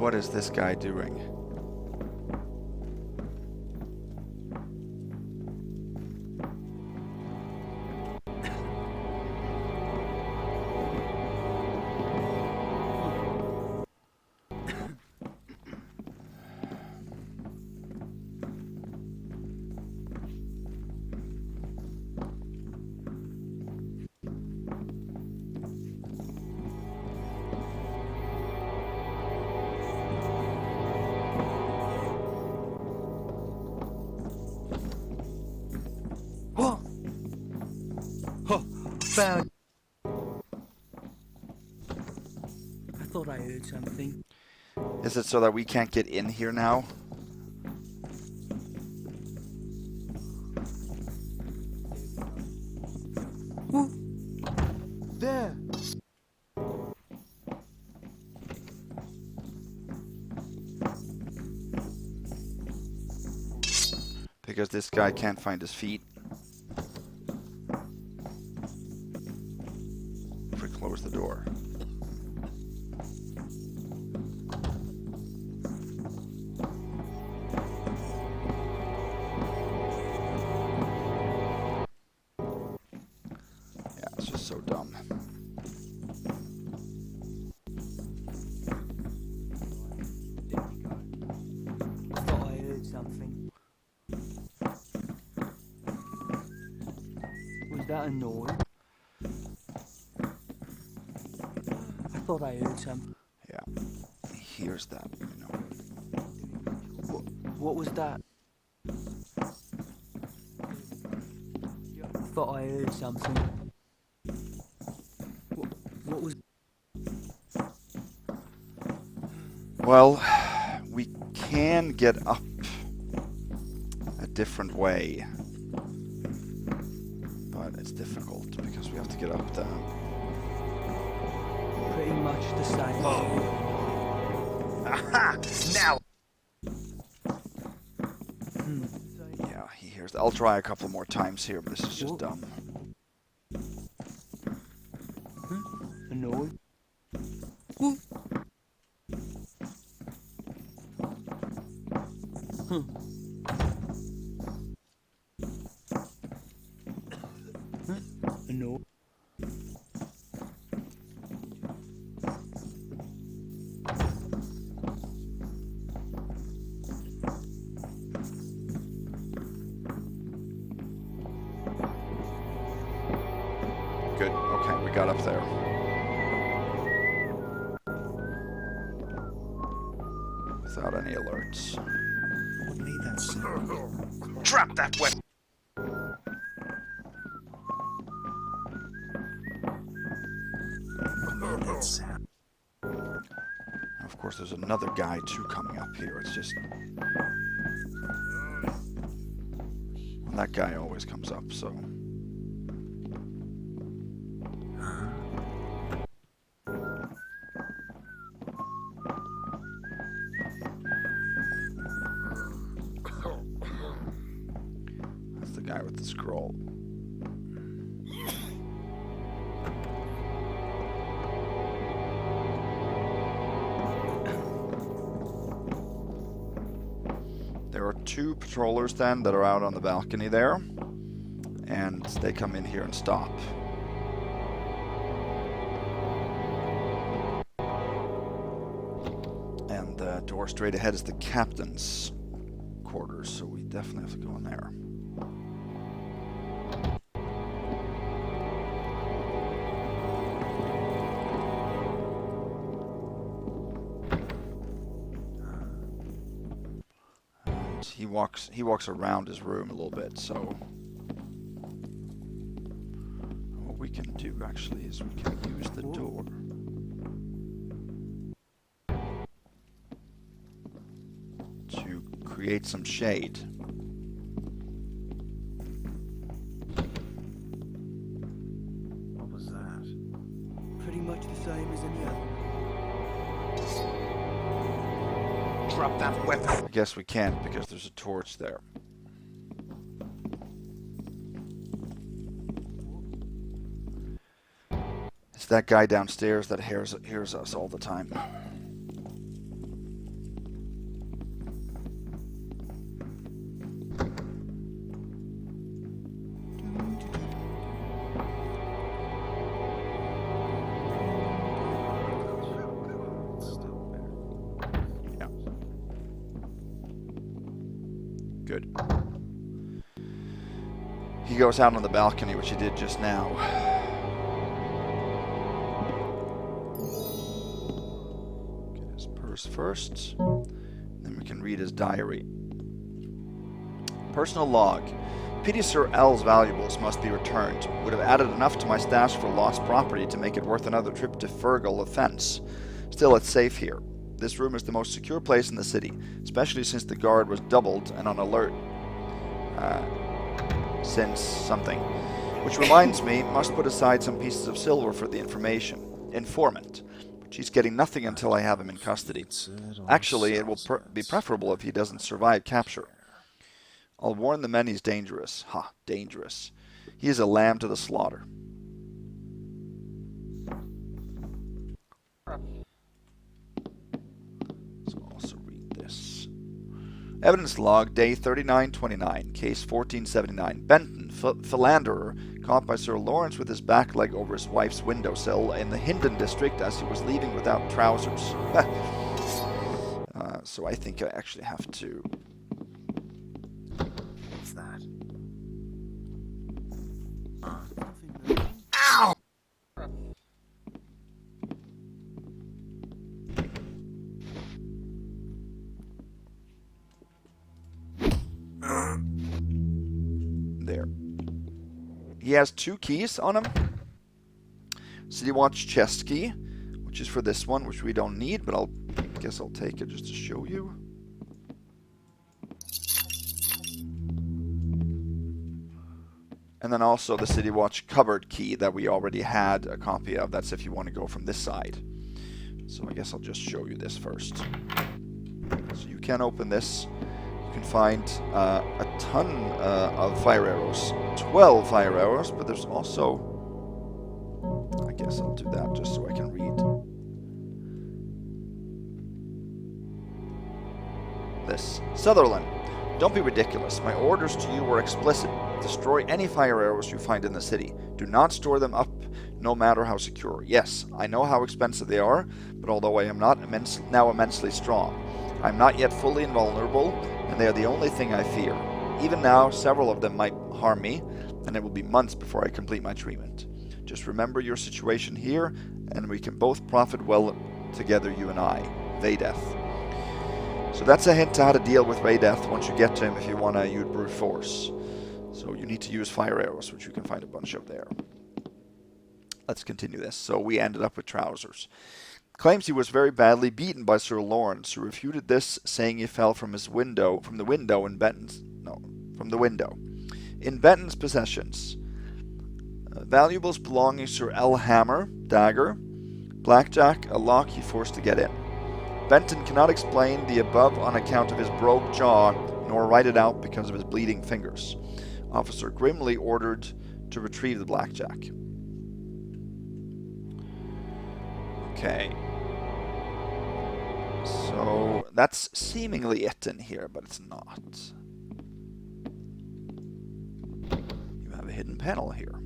What is this guy doing? What? Oh, found. I thought I heard something. Is it so that we can't get in here now? There. Because this guy can't find his feet. If we close the door. Yeah, it's just so dumb. I thought I heard something. Was that a noise? I thought I heard something. Yeah, he hears that, you know. What was that? I thought I heard something. What was... Well, we can get up a different way. But it's difficult because we have to get up the... Pretty much the same. Aha! Now! Yeah, he hears that. I'll try a couple more times here, but this is just dumb. A noise? A noise? Good. Okay, we got up there. Without any alerts. What made that sound? Drop that weapon! What made that sound? Of course, there's another guy too coming up here. It's just... Well, that guy always comes up, so... That's the guy with the scroll. There are two patrollers then that are out on the balcony there, and they come in here and stop. And the door straight ahead is the captain's quarters, so we definitely have to go in there. He walks around his room a little bit, so what we can do actually is we can use the door to create some shade. What was that? Pretty much the same as any other. Drop that weapon! I guess we can't because there's a torch there. It's that guy downstairs that hears us all the time. good. He goes out on the balcony, which he did just now. Get his purse first. Then we can read his diary. Personal log. Pity Sir L's valuables must be returned. Would have added enough to my stash for lost property to make it worth another trip to Fergal of Fence. Still, it's safe here. This room is the most secure place in the city, especially since the guard was doubled and on alert. Since something. Which reminds me, must put aside some pieces of silver for the informant. But she's getting nothing until I have him in custody. Actually, it will be preferable if he doesn't survive capture. I'll warn the men he's dangerous. Ha, dangerous. He is a lamb to the slaughter. So I'll also read this. Evidence log, day 3929, case 1479. Benton, philanderer, caught by Sir Lawrence with his back leg over his wife's windowsill in the Hindon district as he was leaving without trousers. So I think I actually have to... What's that? Ow! There. He has 2 keys on him. City Watch chest key, which is for this one, which we don't need, but I guess I'll take it just to show you. And then also the City Watch cupboard key that we already had a copy of. That's if you want to go from this side. So I guess I'll just show you this first. So you can open this. You can find a ton of fire arrows. 12 fire arrows, but there's also... I guess I'll do that just so I can read. This. Sutherland, don't be ridiculous. My orders to you were explicit. Destroy any fire arrows you find in the city. Do not store them up, no matter how secure. Yes, I know how expensive they are, but although I am not now immensely strong, I am not yet fully invulnerable, and they are the only thing I fear. Even now, several of them might harm me, and it will be months before I complete my treatment. Just remember your situation here, and we can both profit well together, you and I. Vaydeth. So that's a hint to how to deal with Vaydeth once you get to him if you want to use brute force. So you need to use fire arrows, which you can find a bunch of there. Let's continue this. So we ended up with trousers. Claims he was very badly beaten by Sir Lawrence, who refuted this, saying he fell from the window in Benton's possessions. Valuables belonging to Sir L. Hammer, dagger, blackjack, a lock he forced to get in. Benton cannot explain the above on account of his broke jaw, nor write it out because of his bleeding fingers. Officer grimly ordered to retrieve the blackjack. Okay. So that's seemingly it in here, but it's not. You have a hidden panel here.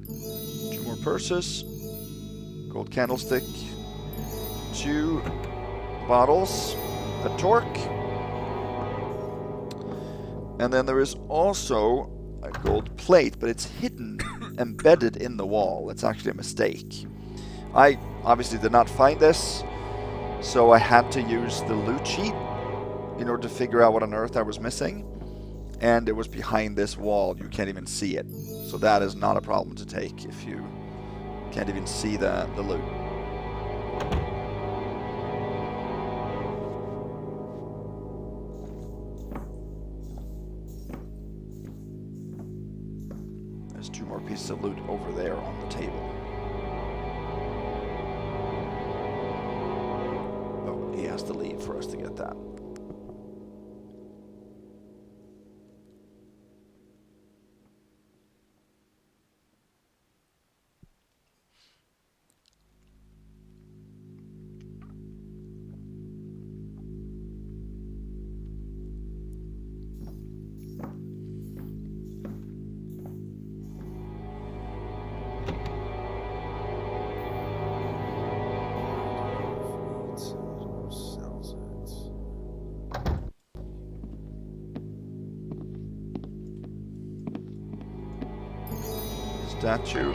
2 more purses. Gold candlestick. 2 bottles. A torque. And then there is also a gold plate, but it's hidden, embedded in the wall. It's actually a mistake. I obviously did not find this, so I had to use the loot sheet in order to figure out what on earth I was missing. And it was behind this wall. You can't even see it. So that is not a problem to take if you can't even see the loot. There's 2 more pieces of loot over there on the table. Oh, he has to leave for us to get that. statue,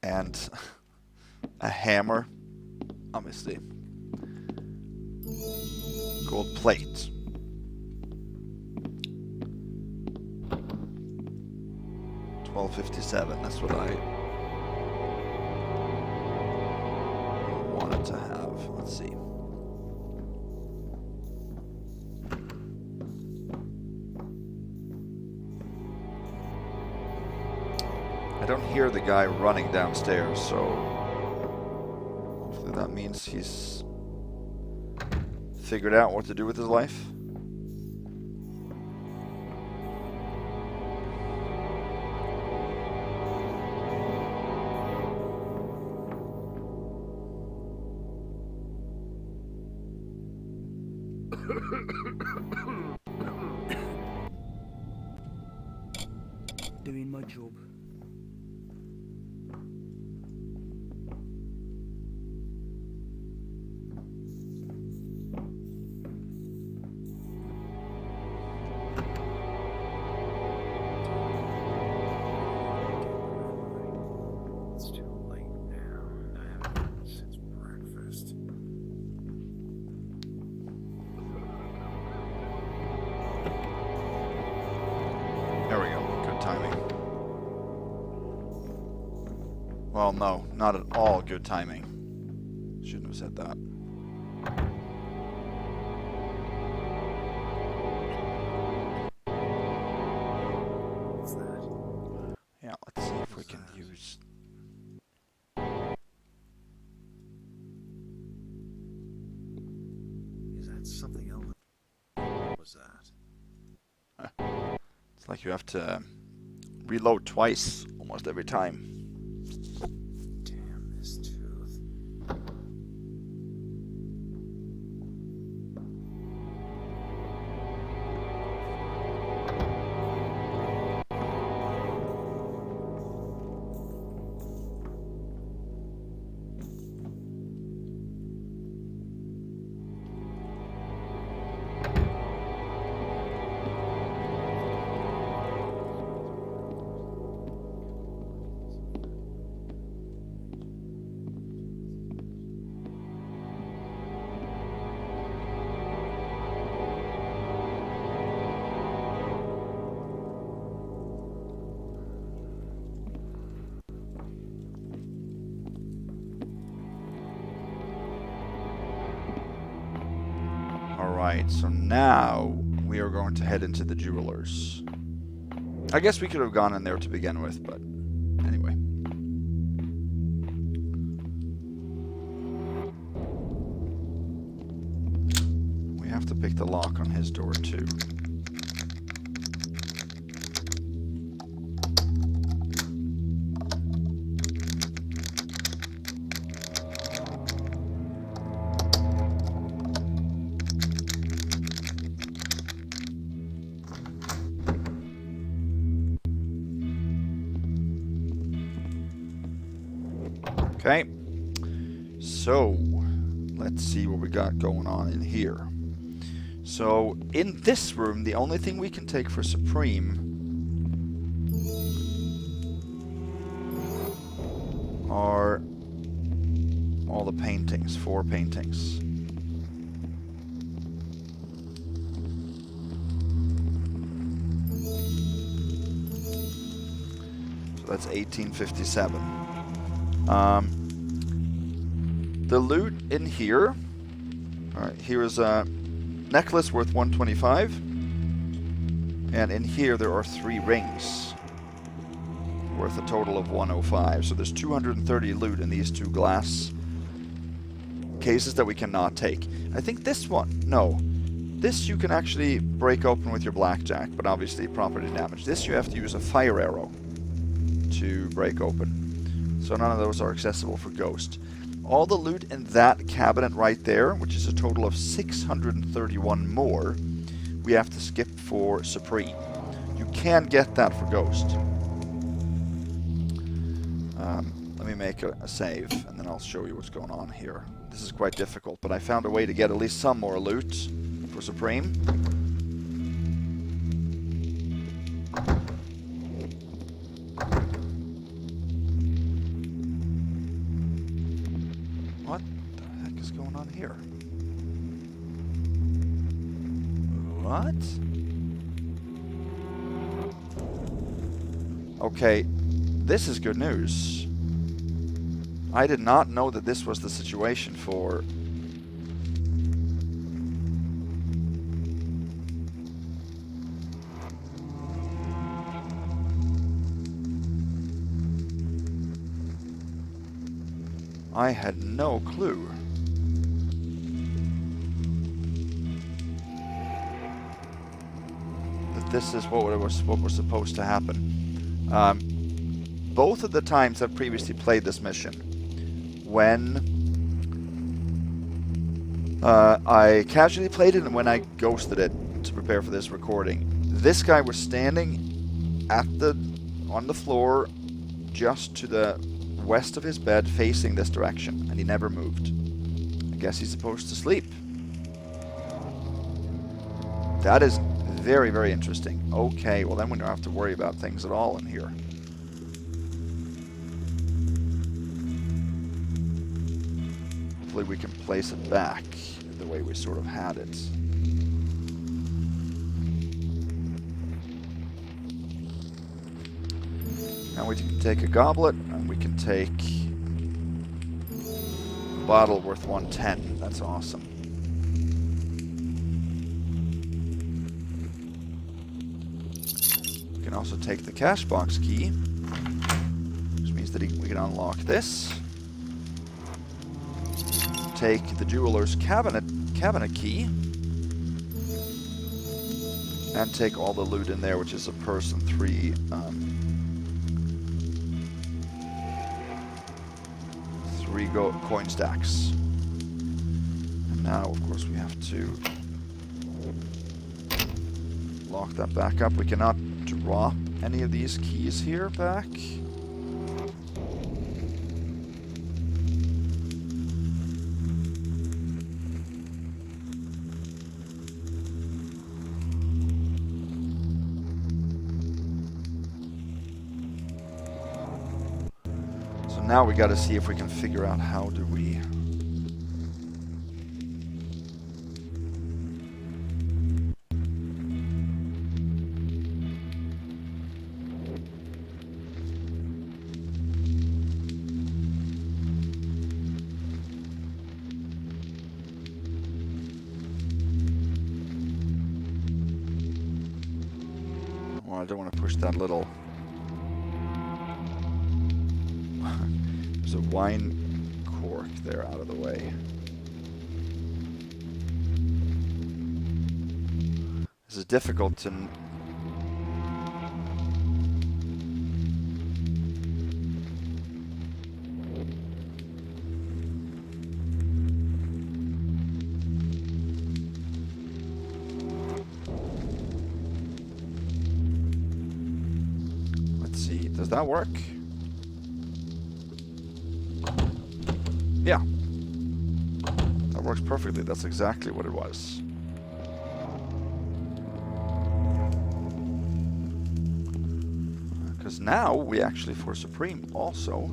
and a hammer, obviously. Gold plate. $12.57. That's what I wanted to have. Let's see. I don't hear the guy running downstairs, so hopefully that means he's figured out what to do with his life. Doing my job. It's too late now. I haven't eaten since breakfast. There we go. Good timing. Well, no, not at all good timing. Shouldn't have said that. What's that? Yeah, let's see if we can use... Is that something else? What was that? It's like you have to reload twice almost every time. Damn this tooth. Alright, so now we are going to head into the jewelers. I guess we could have gone in there to begin with, but anyway. We have to pick the lock on his door too. Okay, so let's see what we got going on in here. So in this room, the only thing we can take for Supreme are all the paintings, 4 paintings. So that's 1857. The loot in here. Alright, here is a necklace worth 125. And in here there are 3 rings worth a total of 105. So there's 230 loot in these 2 glass cases that we cannot take. I think this one, no. This you can actually break open with your blackjack, but obviously property damage. This you have to use a fire arrow to break open. So none of those are accessible for Ghost. All the loot in that cabinet right there, which is a total of 631 more, we have to skip for Supreme. You can get that for Ghost. Let me make a save, and then I'll show you what's going on here. This is quite difficult, but I found a way to get at least some more loot for Supreme. is going on here? What? Okay, this is good news. I did not know that this was the situation for... I had no clue. That this is what was supposed to happen. Both of the times I've previously played this mission, when I casually played it and when I ghosted it to prepare for this recording, this guy was standing on the floor just to the west of his bed facing this direction, and he never moved. I guess he's supposed to sleep. That is very, very interesting. Okay, well then we don't have to worry about things at all in here. Hopefully we can place it back the way we sort of had it. Now we can take a goblet, and we can take a bottle worth 110. That's awesome. We can also take the cash box key, which means that we can unlock this. Take the jeweler's cabinet key, and take all the loot in there, which is a purse and 3 coin stacks. And now, of course, we have to lock that back up. We cannot drop any of these keys here back. Now we got to see if we can figure out how do we... Well, I don't want to push that little... There's a wine cork there out of the way. This is difficult to... Let's see, does that work? Yeah, that works perfectly. That's exactly what it was. Because now we actually, for Supreme, also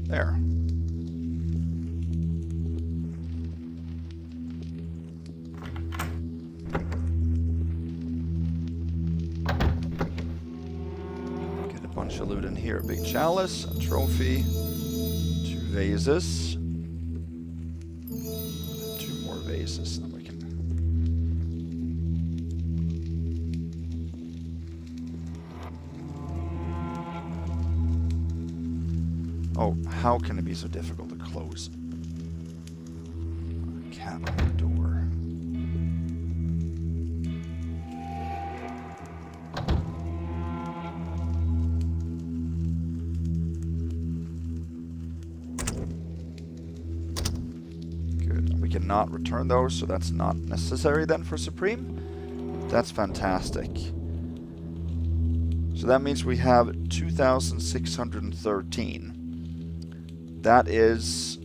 there. Bunch of loot in here. A big chalice, a trophy, 2 vases, 2 more vases. Then we can... Oh, how can it be so difficult to close a cabinet door? Not return those, so that's not necessary then for Supreme. That's fantastic. So that means we have 2,613. That is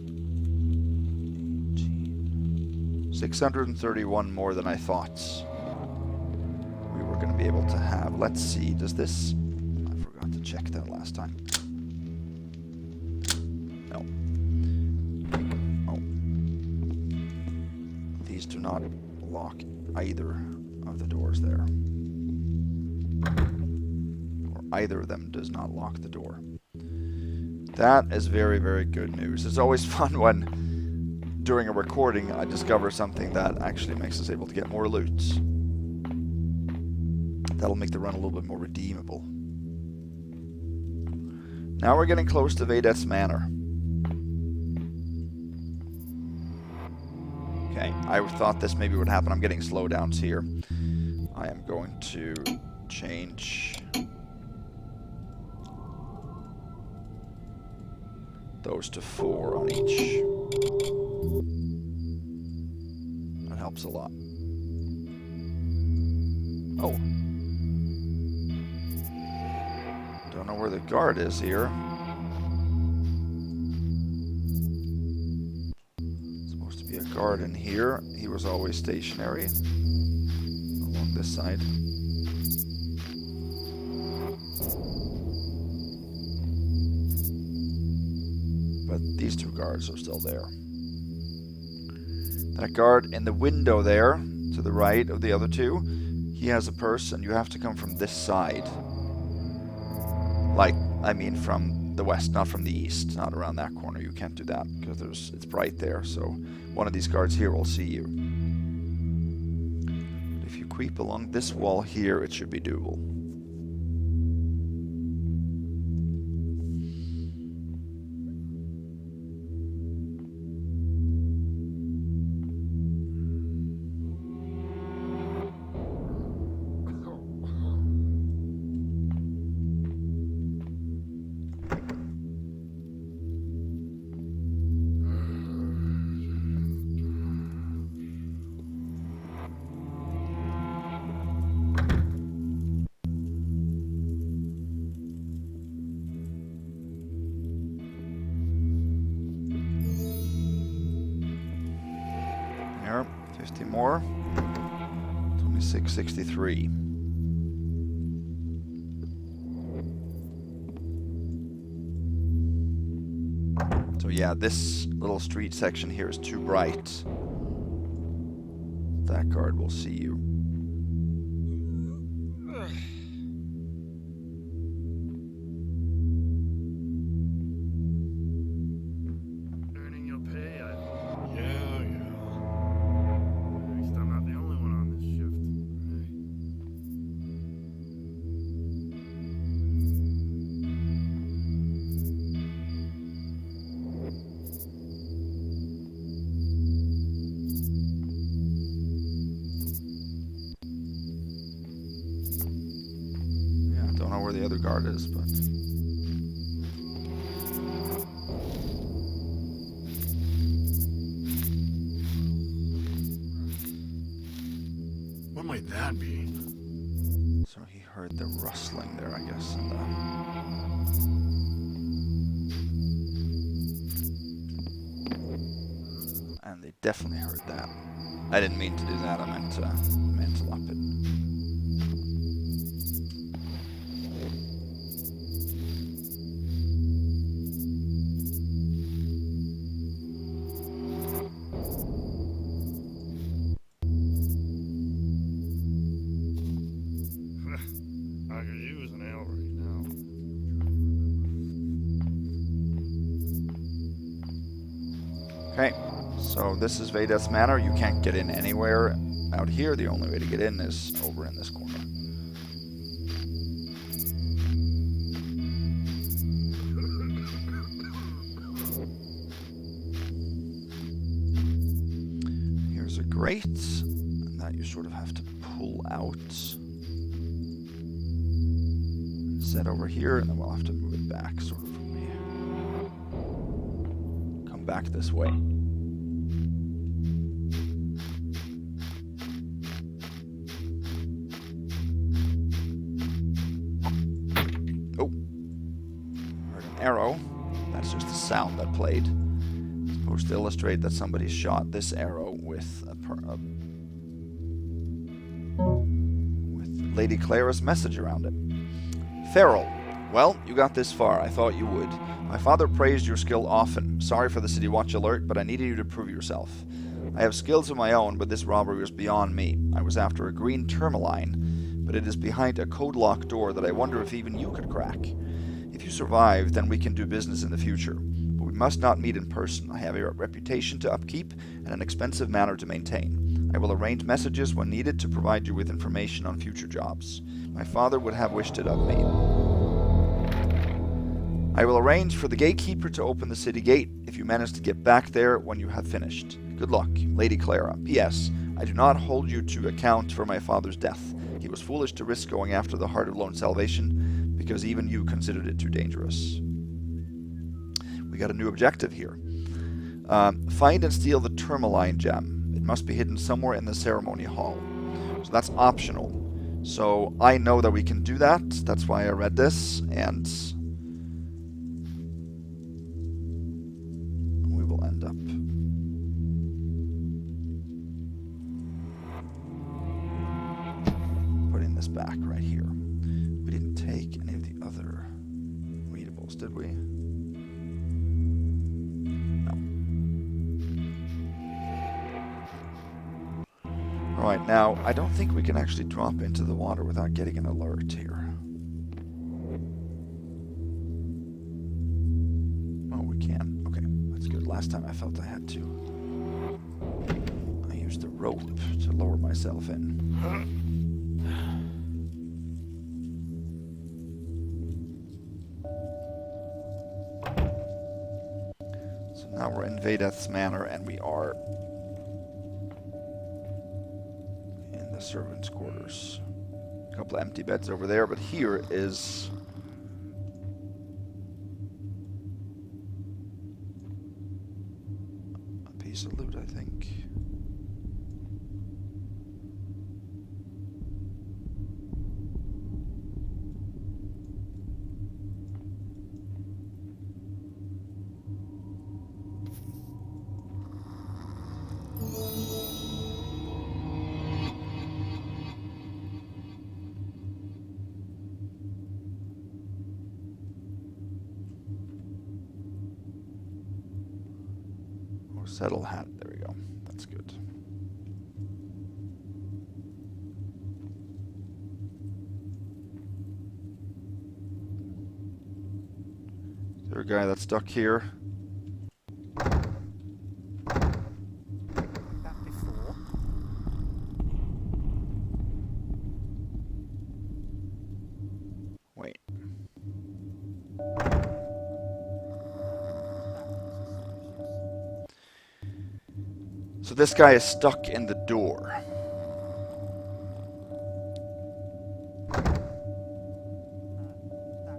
631 more than I thought we were going to be able to have. Let's see, does this forgot to check that last time. No. Oh. These do not lock either of the doors there. Or either of them does not lock the door. That is very, very good news. It's always fun when, during a recording, I discover something that actually makes us able to get more loot. That'll make the run a little bit more redeemable. Now we're getting close to Vedeth's Manor. Okay, I thought this maybe would happen. I'm getting slowdowns here. I am going to change those to 4 on each. That helps a lot. Oh. Don't know where the guard is here. Supposed to be a guard in here. He was always stationary along this side. But these 2 guards are still there. That guard in the window there, to the right of the other 2, he has a purse, and you have to come from this side. Like, I mean from the west, not from the east, not around that corner. You can't do that, because it's bright there, so one of these guards here will see you. If you creep along this wall here, it should be doable. There, 50 more. 2663. So yeah, this little street section here is too bright. That guard will see you. Earning your pay? Yeah. At least I'm not the only one on this shift. Yeah, don't know where the other guard is, but... What might that be? So he heard the rustling there, I guess. And they definitely heard that. I didn't mean to do that. I meant to up it. I could use an ale right now. Okay, so this is Vedeth's Manor. You can't get in anywhere out here. The only way to get in is over in this corner. Here's a grate, and that you sort of have to pull out. Set over here, and then we'll have to move it back sort of from here. Come back this way. Oh, heard an arrow. That's just the sound that played. It's supposed to illustrate that somebody shot this arrow with with Lady Clara's message around it. Feral, Well, you got this far. I thought you would. My father praised your skill often. Sorry for the City Watch alert, but I needed you to prove yourself. I have skills of my own, but this robbery was beyond me. I was after a green tourmaline, but it is behind a code-locked door that I wonder if even you could crack. If you survive, then we can do business in the future. But we must not meet in person. I have a reputation to upkeep and an expensive manor to maintain. I will arrange messages when needed to provide you with information on future jobs. My father would have wished it of me. I will arrange for the gatekeeper to open the city gate if you manage to get back there when you have finished. Good luck, Lady Clara. P.S. I do not hold you to account for my father's death. He was foolish to risk going after the Heart of Lone Salvation because even you considered it too dangerous. We got a new objective here. Find and steal the tourmaline gem. It must be hidden somewhere in the ceremony hall. So that's optional. So I know that we can do that. That's why I read this, and we will end up putting this back right here. We didn't take any of the other readables, did we? No. Alright, now, I don't think we can actually drop into the water without getting an alert here. Oh, we can. Okay, that's good. Last time I felt I had to. I used the rope to lower myself in. So now we're in Vedeth's Manor, and we are in the servants' quarters. A couple of empty beds over there, but here is a piece of loot, I think. Or settle hat. There we go. That's good. Is there a guy that's stuck here? That before. Wait. So this guy is stuck in the door. That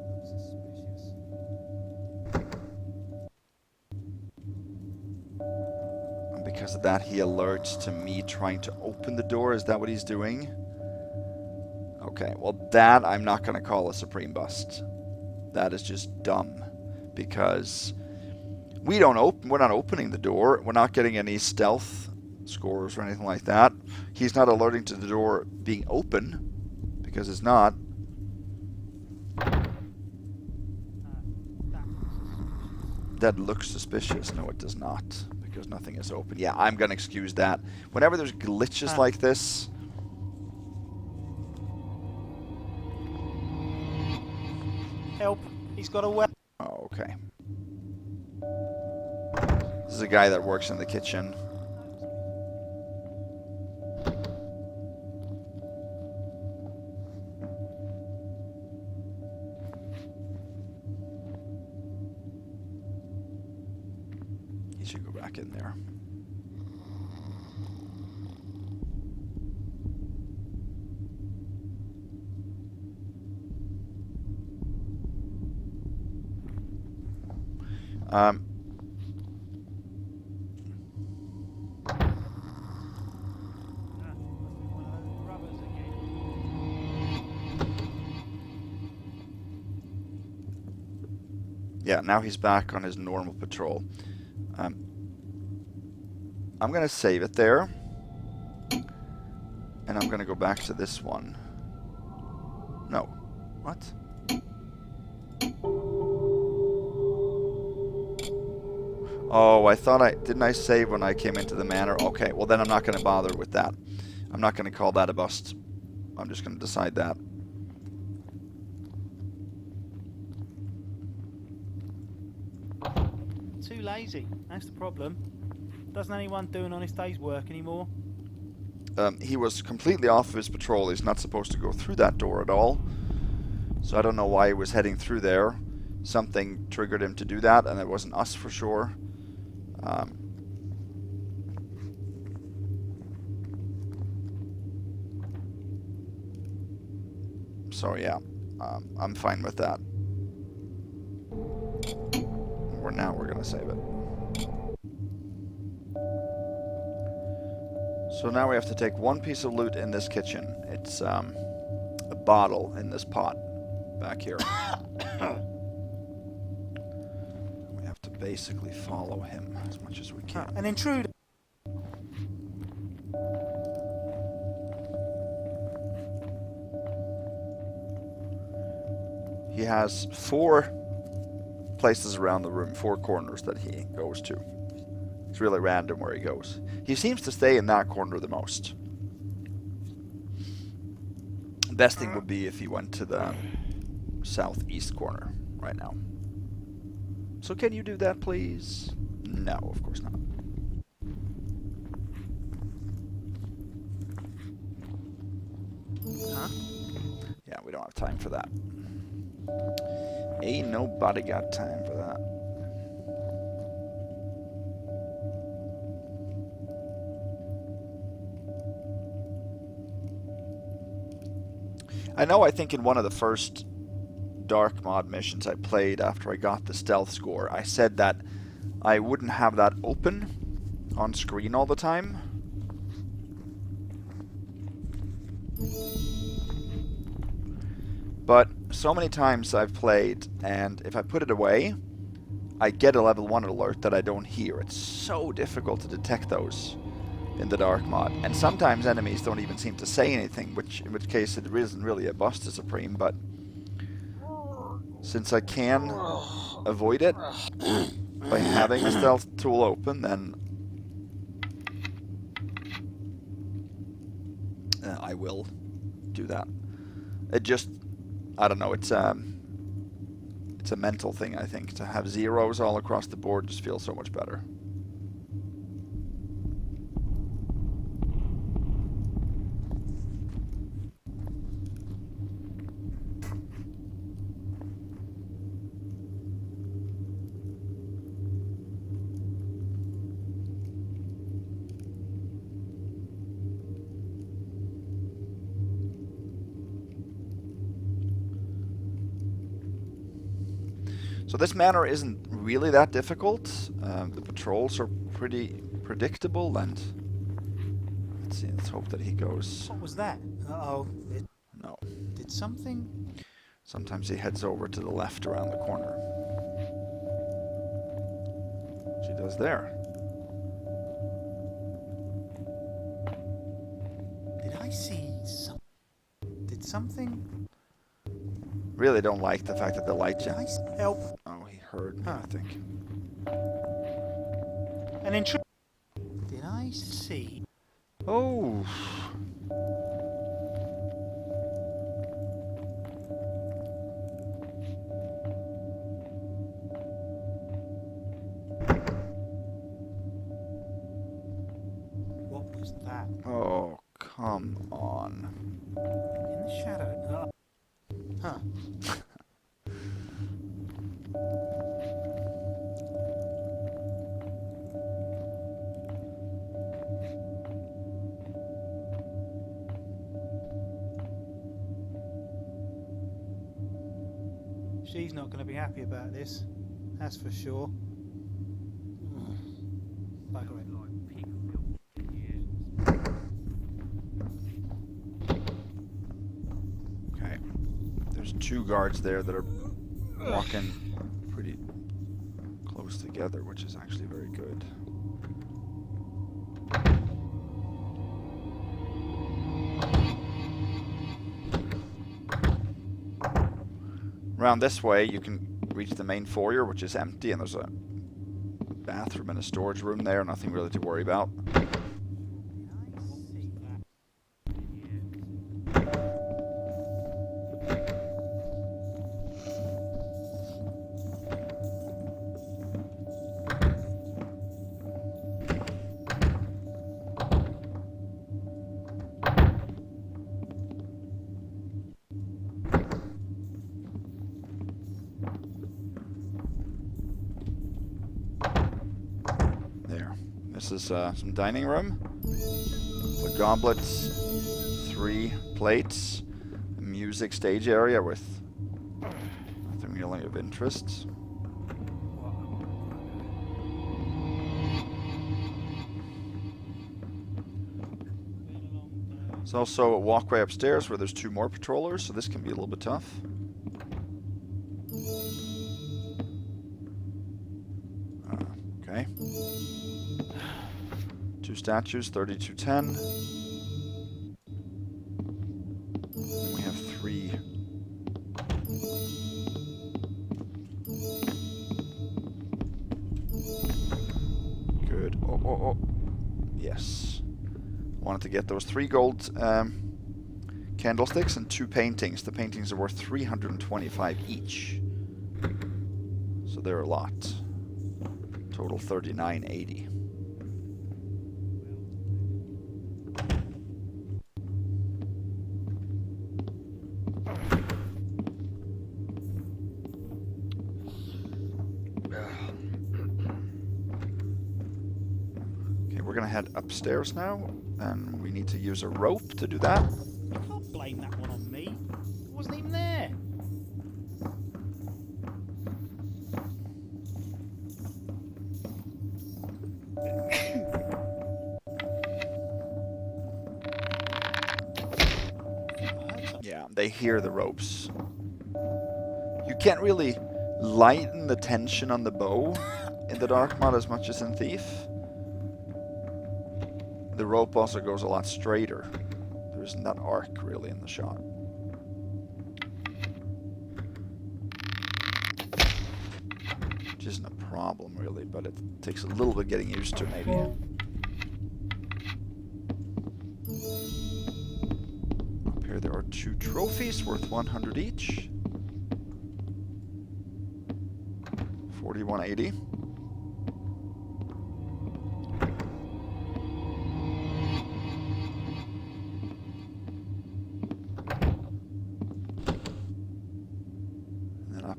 looks suspicious. And because of that, he alerts to me trying to open the door. Is that what he's doing? Okay, well that I'm not going to call a supreme bust. That is just dumb. Because we're not opening the door. We're not getting any stealth scores or anything like that. He's not alerting to the door being open because it's not. That looks suspicious. No, it does not, because nothing is open. Yeah, I'm going to excuse that. Whenever there's glitches like this, Help! He's got a weapon. oh, okay. This is a guy that works in the kitchen. He should go back in there. Yeah, now he's back on his normal patrol. I'm going to save it there. And I'm going to go back to this one. No. What? Oh, I thought didn't I save when I came into the manor? Okay, well then I'm not going to bother with that. I'm not going to call that a bust. I'm just going to decide that. Too lazy. That's the problem. Doesn't anyone do an honest day's work anymore? He was completely off of his patrol. He's not supposed to go through that door at all. So I don't know why he was heading through there. Something triggered him to do that, and it wasn't us for sure. So yeah, I'm fine with that. Now we're gonna save it. So now we have to take one piece of loot in this kitchen. It's a bottle in this pot back here. We have to basically follow him as much as we can. An intruder. He has 4 places around the room, 4 corners that he goes to. It's really random where he goes. He seems to stay in that corner the most. The best thing would be if he went to the southeast corner right now. So can you do that, please? No, of course not. Huh? Yeah, we don't have time for that. Ain't nobody got time for that. I think in one of the first Dark Mod missions I played after I got the stealth score, I said that I wouldn't have that open on screen all the time. But so many times I've played, and if I put it away, I get a level 1 alert that I don't hear. It's so difficult to detect those in the Dark Mod. And sometimes enemies don't even seem to say anything, in which case it isn't really a bust to Supreme, but since I can avoid it by having the stealth tool open, then I will do that. It just, I don't know, it's a mental thing, I think. To have zeros all across the board just feels so much better. So this manor isn't really that difficult. The patrols are pretty predictable, and let's see, let's hope that he goes. What was that? Uh-oh. No. Did something? Sometimes he heads over to the left around the corner. She does there. Did I see some? Did something? Really don't like the fact that the light. Did I help? Oh, he heard me, I think. An intruder. Did I see? Oh. What was that? Oh, come on. In the shadow. Huh. She's not going to be happy about this, that's for sure. Bugger it. Okay. There's 2 guards there that are walking pretty close together, which is actually very good. Around this way, you can reach the main foyer, which is empty, and there's a bathroom and a storage room there. Nothing really to worry about. This is some dining room. The goblets, 3 plates, a music stage area with nothing really of interest. There's also a walkway upstairs where there's 2 more patrollers, so this can be a little bit tough. Okay. 2 statues, 3210. And we have 3. Good. Oh. Yes. Wanted to get those 3 gold candlesticks and 2 paintings. The paintings are worth 325 each. So they're a lot. Total 3980. We're gonna head upstairs now, and we need to use a rope to do that. You can't blame that one on me. It wasn't even there. Yeah, they hear the ropes. You can't really lighten the tension on the bow in the Dark Mod as much as in Thief. The rope also goes a lot straighter. There isn't that arc really in the shot. Which isn't a problem really, but it takes a little bit getting used to maybe. Up here there are 2 trophies worth 100 each. 4180.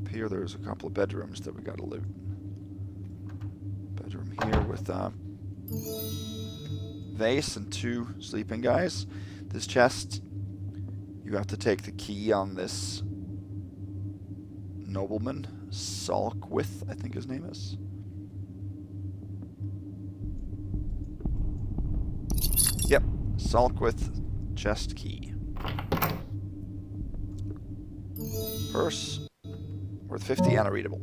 Here there's a couple of bedrooms that we gotta loot. Bedroom here with vase and 2 sleeping guys. This chest, you have to take the key on this nobleman, Salkwith, I think his name is. Yep, Salkwith chest key. Purse. Worth 50 and a readable.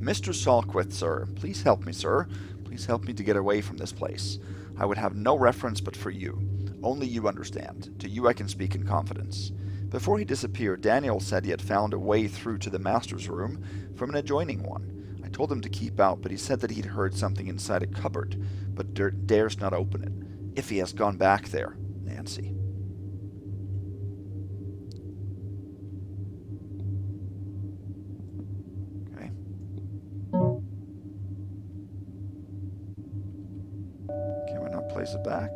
Mr. Salkwith, sir. Please help me, sir. Please help me to get away from this place. I would have no reference but for you. Only you understand. To you I can speak in confidence. Before he disappeared, Daniel said he had found a way through to the master's room from an adjoining one. I told him to keep out, but he said that he'd heard something inside a cupboard, but dares not open it. If he has gone back there, Nancy. Place it back.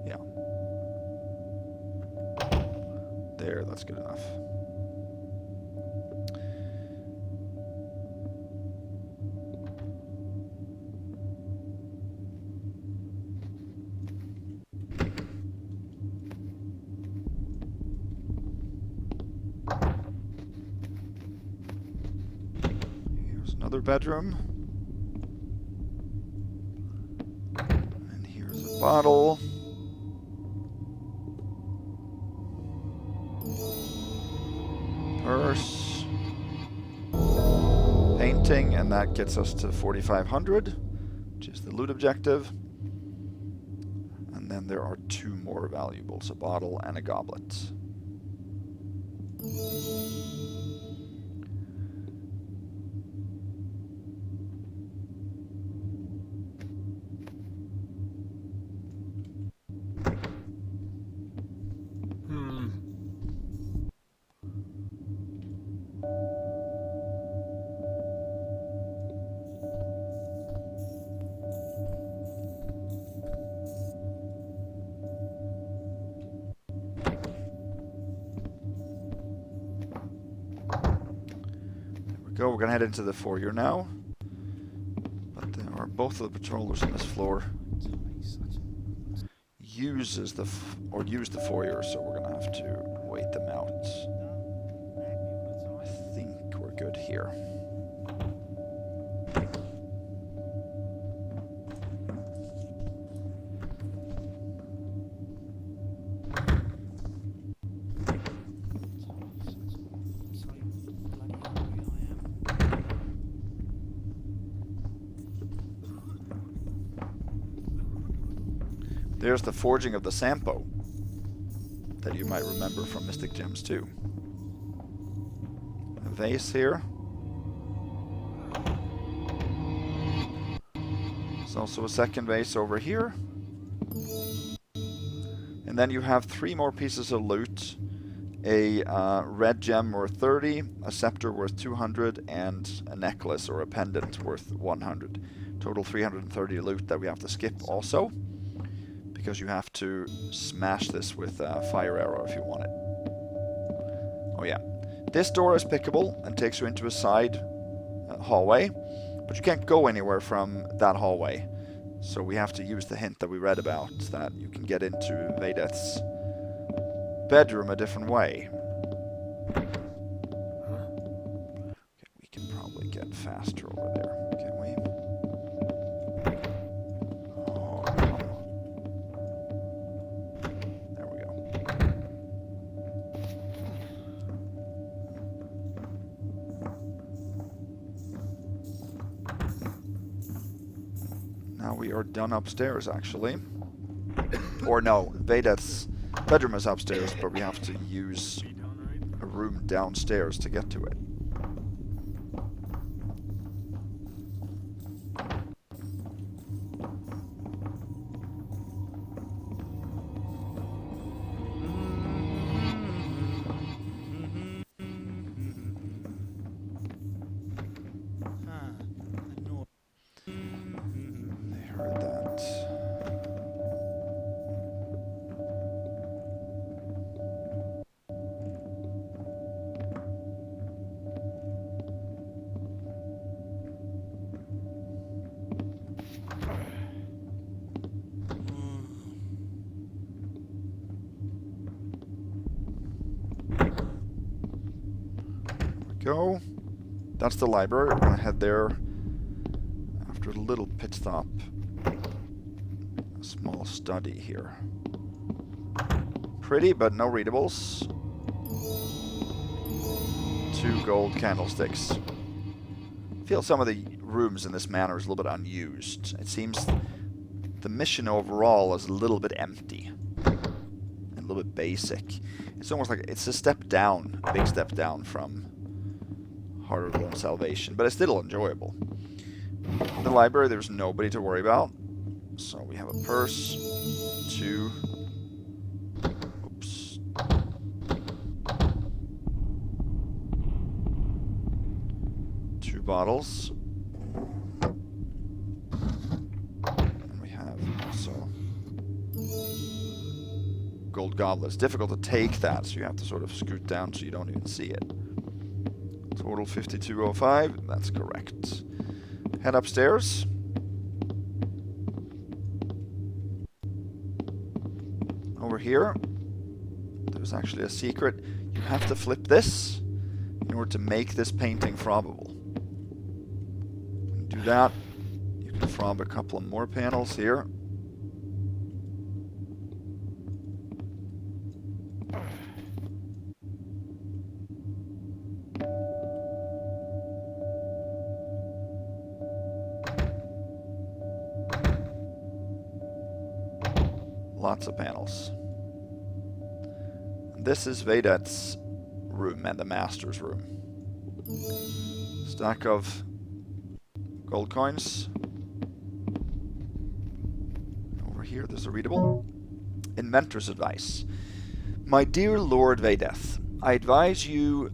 Yeah. There, that's good enough. Here's another bedroom. Bottle. Purse. Painting, and that gets us to 4,500, which is the loot objective. And then there are 2 more valuables, a bottle and a goblet. go. We're gonna head into the foyer now. But there are both of the patrollers on this floor. Use the foyer, so we're gonna have to wait them out. I think we're good here. There's the forging of the Sampo that you might remember from Mystic Gems 2. A vase here. There's also a second vase over here. And then you have 3 more pieces of loot. A red gem worth 30, a scepter worth 200, and a necklace or a pendant worth 100. Total 330 loot that we have to skip also, because you have to smash this with a fire arrow if you want it. Oh yeah. This door is pickable and takes you into a side hallway, but you can't go anywhere from that hallway. So we have to use the hint that we read about, that you can get into Vedeth's bedroom a different way. Okay, we can probably get faster over there, can we? Oh, come on. There we go. Now we are done upstairs, actually. Or no, Vedeth's bedroom is upstairs, but we have to use a room downstairs to get to it. They heard that. Go. That's the library. We're gonna head there after a little pit stop. A small study here. Pretty, but no readables. 2 gold candlesticks. I feel some of the rooms in this manor is a little bit unused. It seems the mission overall is a little bit empty. And a little bit basic. It's almost like it's a step down, a big step down from Harder to Learn Salvation, but it's still enjoyable. In the library, there's nobody to worry about. So we have a purse, 2... Oops. 2 bottles. And we have also gold goblets. Difficult to take that, so you have to sort of scoot down so you don't even see it. Total 5205, that's correct. Head upstairs. Over here, there's actually a secret. You have to flip this in order to make this painting probable. When you do that, you can prob a couple of more panels here. Lots of panels. This is Vedeth's room and the Master's room. Stack of gold coins. Over here there's a readable. Inventor's advice. My dear Lord Vedeth, I advise you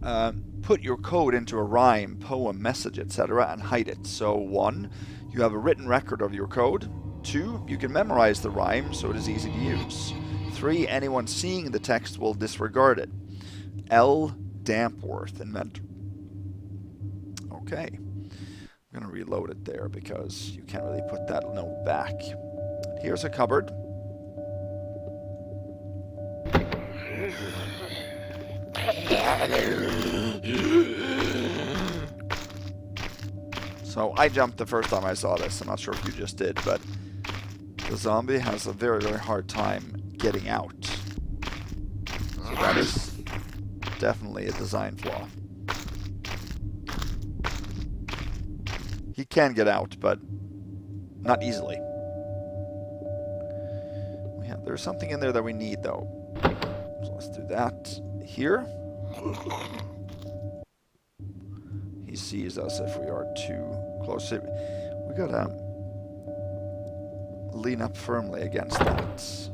put your code into a rhyme, poem, message, etc. and hide it. So 1, you have a written record of your code. 2, you can memorize the rhyme so it is easy to use. 3, anyone seeing the text will disregard it. L. Dampworth, Inventor. Okay. I'm going to reload it there because you can't really put that note back. Here's a cupboard. So I jumped the first time I saw this. I'm not sure if you just did, but the zombie has a very, very hard time getting out. So that is definitely a design flaw. He can get out, but not easily. Yeah, there's something in there that we need, though. So let's do that here. He sees us if we are too close. We gotta lean up firmly against that.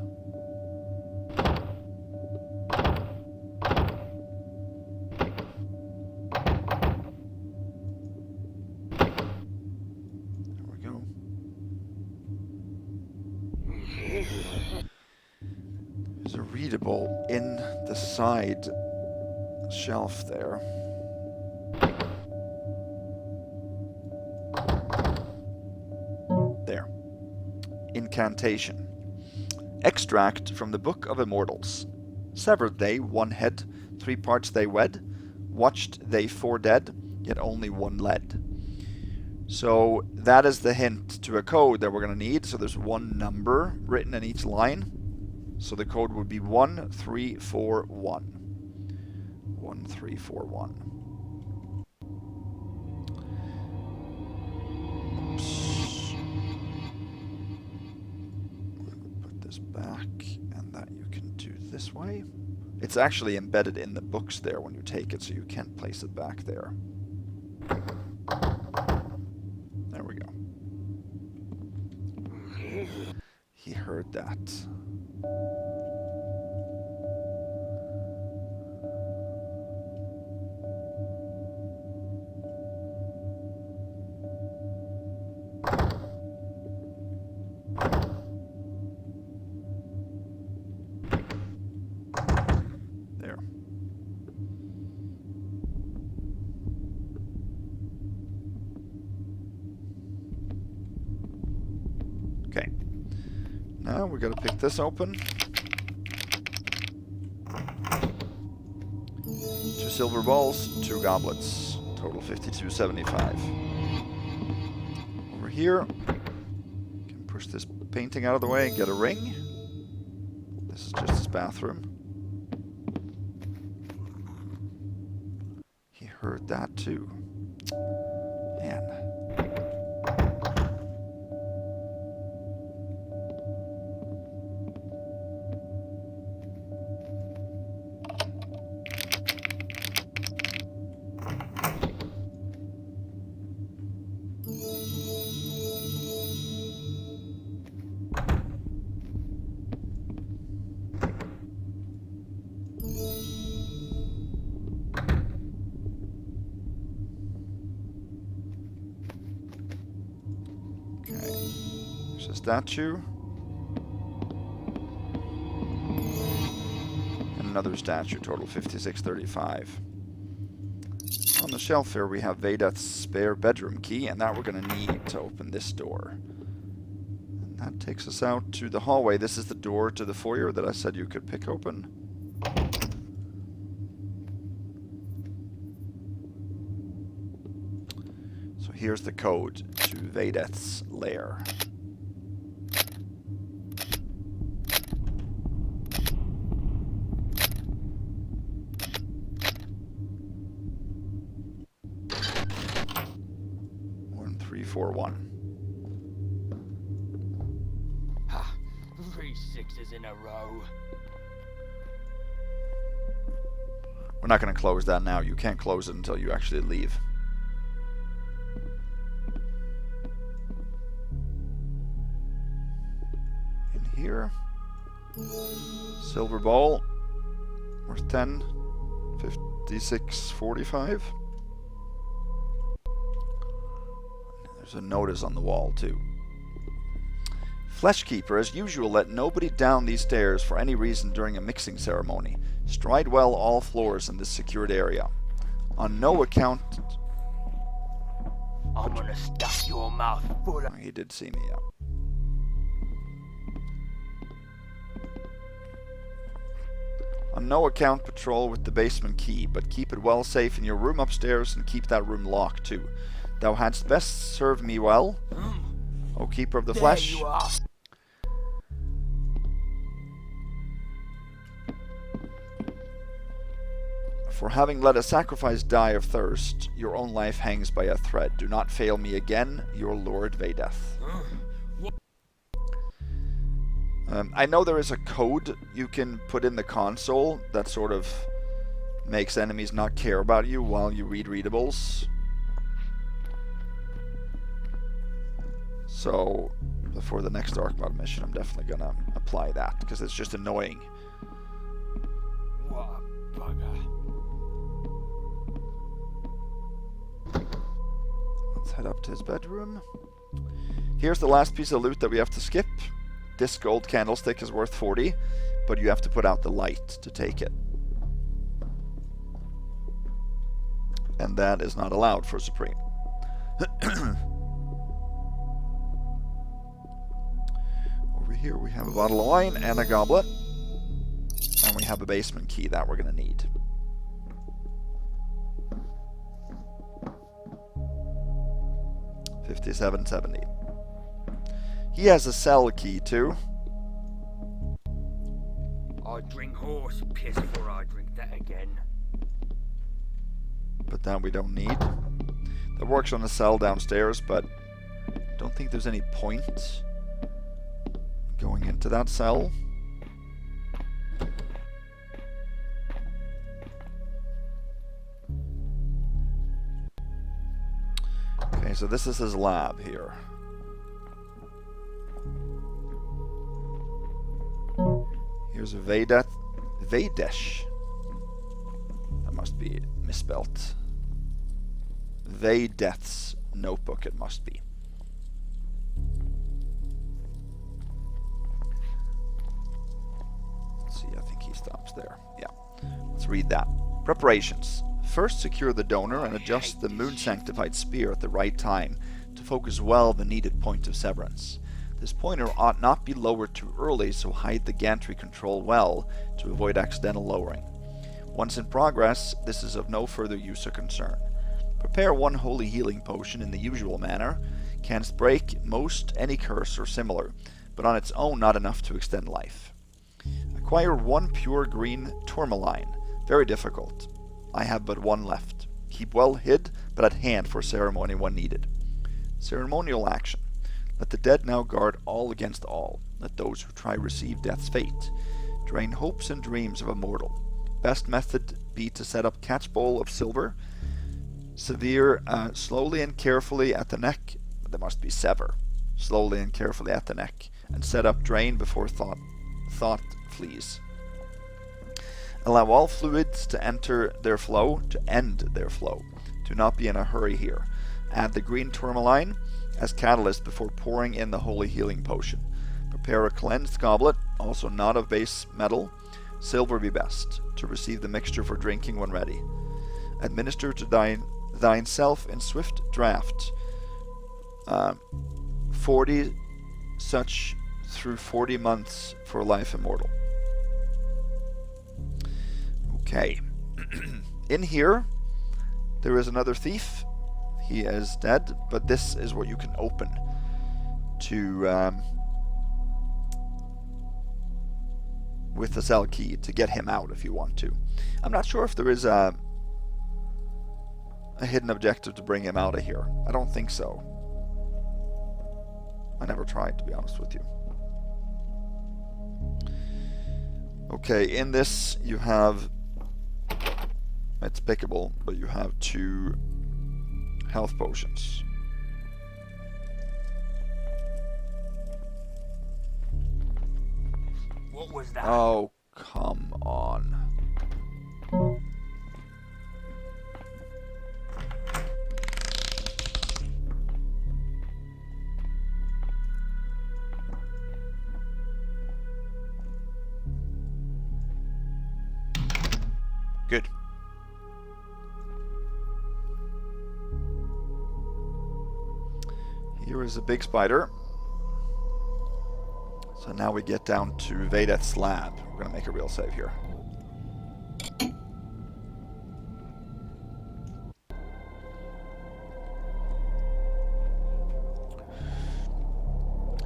There we go. There's a readable in the side shelf there. There. Incantation. Extract from the Book of Immortals. Severed they one head, 3 parts they wed. Watched they 4 dead, yet only 1 led. So that is the hint to a code that we're going to need. So there's 1 number written in each line. So the code would be 1341. 1341. Oops. Put this back, and that you can do this way. It's actually embedded in the books there when you take it, so you can't place it back there. There we go. He heard that. There. Okay. Now we gotta pick this open. 2 silver balls, 2 goblets. Total 52.75. Over here, can push this painting out of the way and get a ring. This is just his bathroom. He heard that too. Man. There's a statue. And another statue, total 56.35. On the shelf here we have Vedeth's spare bedroom key, and that we're going to need to open this door. And that takes us out to the hallway. This is the door to the foyer that I said you could pick open. So here's the code to Vedeth's lair. Ha! 3 6s in a row. We're not going to close that now. You can't close it until you actually leave. In here. Silver ball. Worth 10. 56.45. There's a notice on the wall, too. Fleshkeeper, as usual, let nobody down these stairs for any reason during a mixing ceremony. Stride well all floors in this secured area. On no account I'm gonna stuff your mouth full of... He did see me, yeah. On no account patrol with the basement key, but keep it well safe in your room upstairs and keep that room locked too. Thou hadst best serve me well, O Keeper of the There Flesh. you are. For having let a sacrifice die of thirst, your own life hangs by a thread. Do not fail me again, your Lord Vadeth. I know there is a code you can put in the console that sort of makes enemies not care about you while you read readables. So, before the next Dark Mode mission, I'm definitely gonna apply that, because it's just annoying. What a bugger. Let's head up to his bedroom. Here's the last piece of loot that we have to skip. This gold candlestick is worth 40, but you have to put out the light to take it. And that is not allowed for Supreme. Over here we have a bottle of wine and a goblet. And we have a basement key that we're going to need. $57.70. He has a cell key too. I drink horse piss before I drink that again. But that we don't need. That works on the cell downstairs, but don't think there's any point going into that cell. Okay, so this is his lab here. Here's a Vadesh. That must be misspelt. Vadeth's notebook, it must be. Let's see, I think he stops there. Yeah. Let's read that. Preparations. First, secure the donor and adjust the moon-sanctified spear at the right time to focus well the needed point of severance. This pointer ought not be lowered too early, so hide the gantry control well to avoid accidental lowering. Once in progress, this is of no further use or concern. Prepare one holy healing potion in the usual manner. Canst break most any curse or similar, but on its own not enough to extend life. Acquire one pure green tourmaline. Very difficult. I have but one left. Keep well hid, but at hand for ceremony when needed. Ceremonial action. Let the dead now guard all against all. Let those who try receive death's fate. Drain hopes and dreams of a mortal. Best method be to set up catch bowl of silver. Severe slowly and carefully at the neck. There must be sever. Slowly and carefully at the neck. And set up drain before thought flees. Allow all fluids to enter their flow, to end their flow. Do not be in a hurry here. Add the green tourmaline as catalyst before pouring in the holy healing potion. Prepare a cleansed goblet, also not of base metal. Silver be best, to receive the mixture for drinking when ready. Administer to thine self in swift draught 40 such through 40 months for life immortal. Okay. In here, there is another thief. He is dead, but this is what you can open to with the cell key to get him out if you want to. I'm not sure if there is a hidden objective to bring him out of here. I don't think so. I never tried, to be honest with you. Okay, in this you have, it's pickable, but you have 2 health potions. What was that? Oh, come on. Good. is a big spider. So now we get down to Vedeth's lab. We're going to make a real save here.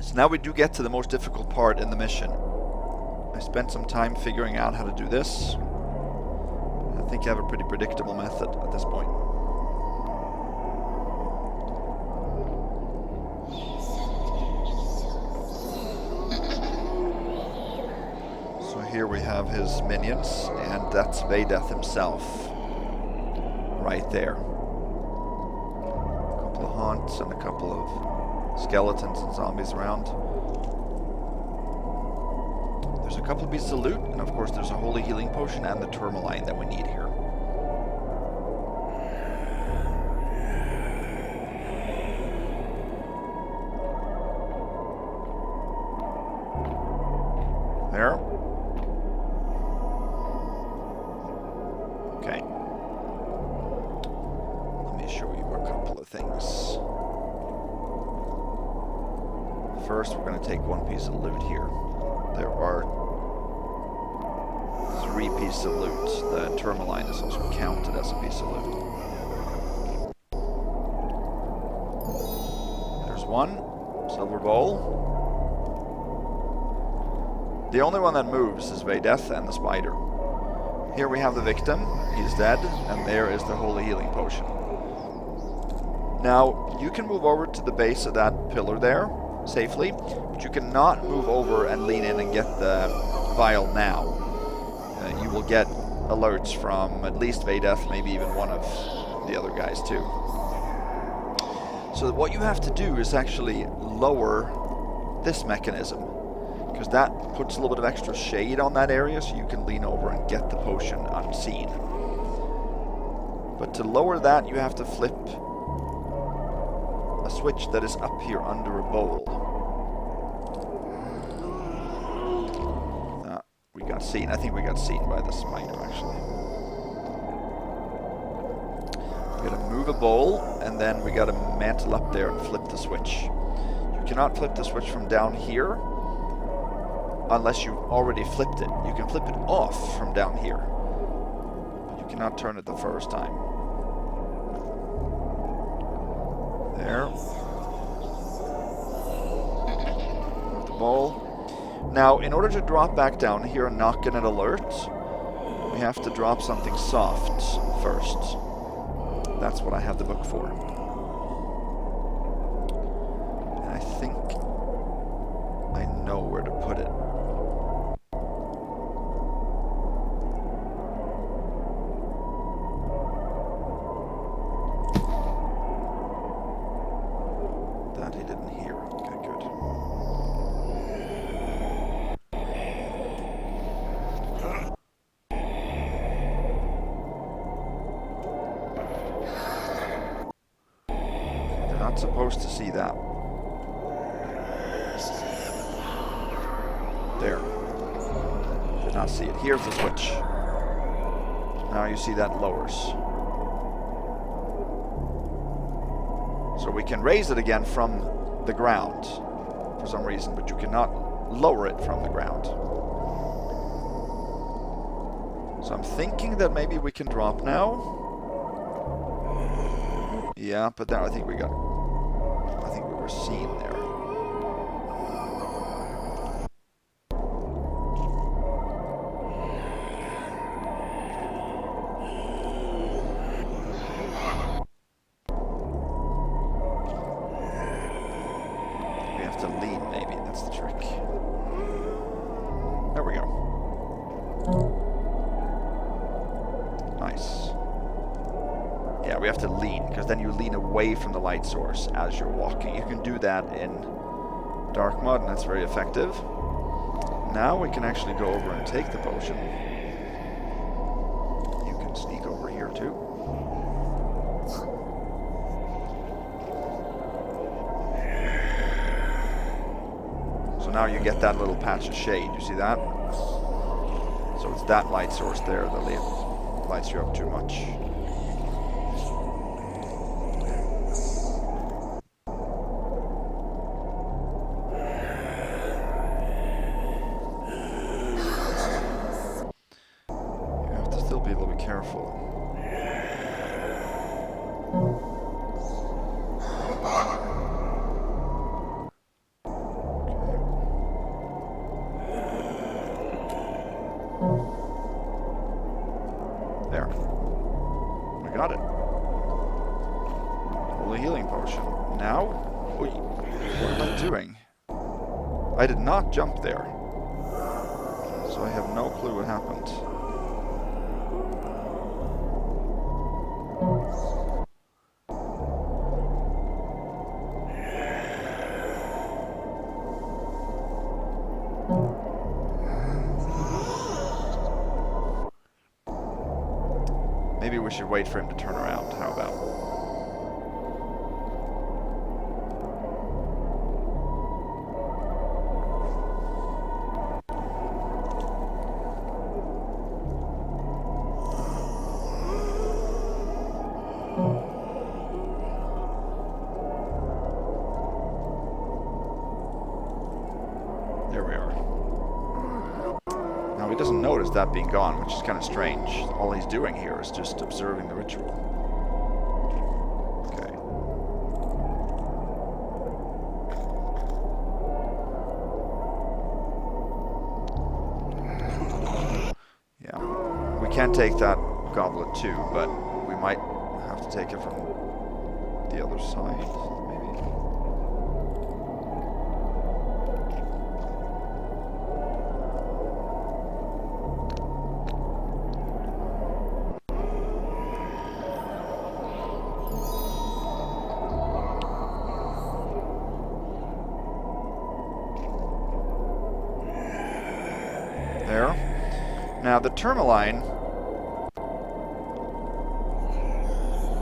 So now we do get to the most difficult part in the mission. I spent some time figuring out how to do this. I think I have a pretty predictable method at this point. So here we have his minions, and that's Vedeth himself. Right there. A couple of haunts and a couple of skeletons and zombies around. There's a couple of pieces of loot, and of course there's a holy healing potion and the tourmaline that we need here. There. Okay. Let me show you a couple of things. First, we're going to take one piece of loot here. There are 3 pieces of loot. The tourmaline is also counted as a piece of loot. There's one silver bowl. The only one that moves is Vedeth and the spider. Here we have the victim. He's dead, and there is the holy healing potion. Now, you can move over to the base of that pillar there safely, but you cannot move over and lean in and get the vial now. You will get alerts from at least Vedeth, maybe even one of the other guys too. So what you have to do is actually lower this mechanism, because that puts a little bit of extra shade on that area so you can lean over and get the potion unseen. But to lower that, you have to flip a switch that is up here under a bowl. We got seen. I think we got seen by the spider, actually. We gotta move a bowl, and then we gotta mantle up there and flip the switch. You cannot flip the switch from down here unless you've already flipped it. You can flip it off from down here, but you cannot turn it the first time. There. Move the bowl. Now, in order to drop back down here and not get an alert, we have to drop something soft first. That's what I have the book for. And I think I know where to put it. That he didn't hear. Okay, good. They're not supposed to see that. There. Did not see it. Here's the switch. Now you see that lowers. So we can raise it again from the ground for some reason, but you cannot lower it from the ground. So I'm thinking that maybe we can drop now. Yeah, but then I think we were seen there. We have to lean, maybe. That's the trick. There we go. Nice. Yeah, we have to lean, because then you lean away from the light source as you're walking. You can do that in dark mode, and that's very effective. Now we can actually go over and take the potion. You can sneak over here too. So now you get that little patch of shade. You see that? So it's that light source there that lights you up too much. careful. There. We got it. Holy healing potion. Now? Oi, what am I doing? I did not jump there. So I have no clue what happened. Maybe we should wait for him to turn around. How about? There we are. Now he doesn't notice that being gone, which is kind of strange. All he's doing here is just observing the ritual. Okay. Yeah. We can take that goblet too, but we might have to take it from the other side, maybe. There. Now the tourmaline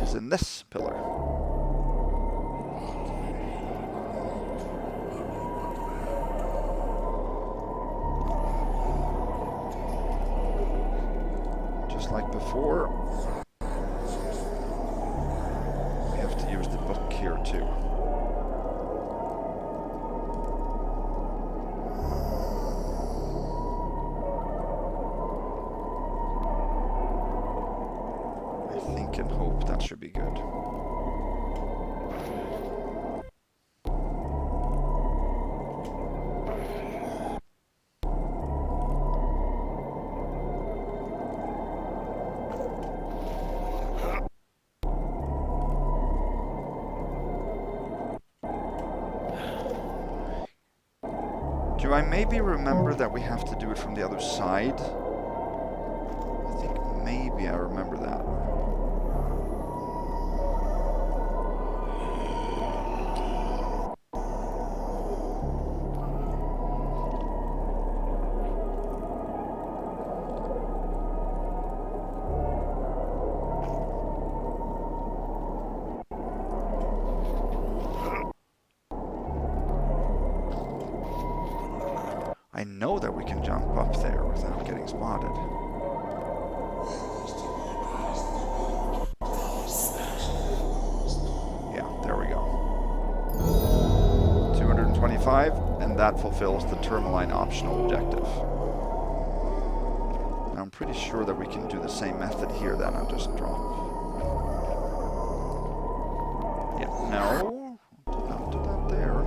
is in this pillar. Just like before, we have to use the book here too. And hope that should be good. Do I maybe remember that we have to do it from the other side? I think maybe I remember that. I know that we can jump up there without getting spotted. Yeah, there we go. 225, and that fulfills the tourmaline optional objective. Now I'm pretty sure that we can do the same method here then. I'll just drop. Yeah, no. Don't do that there.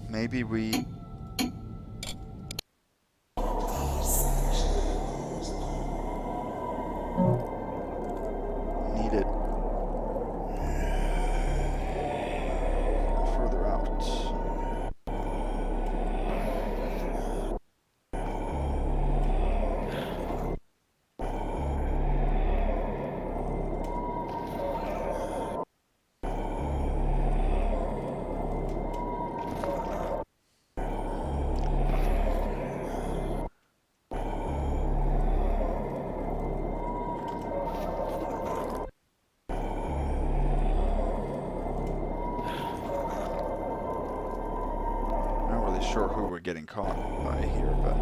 Maybe we need it further out. sure who we're getting caught by here, but...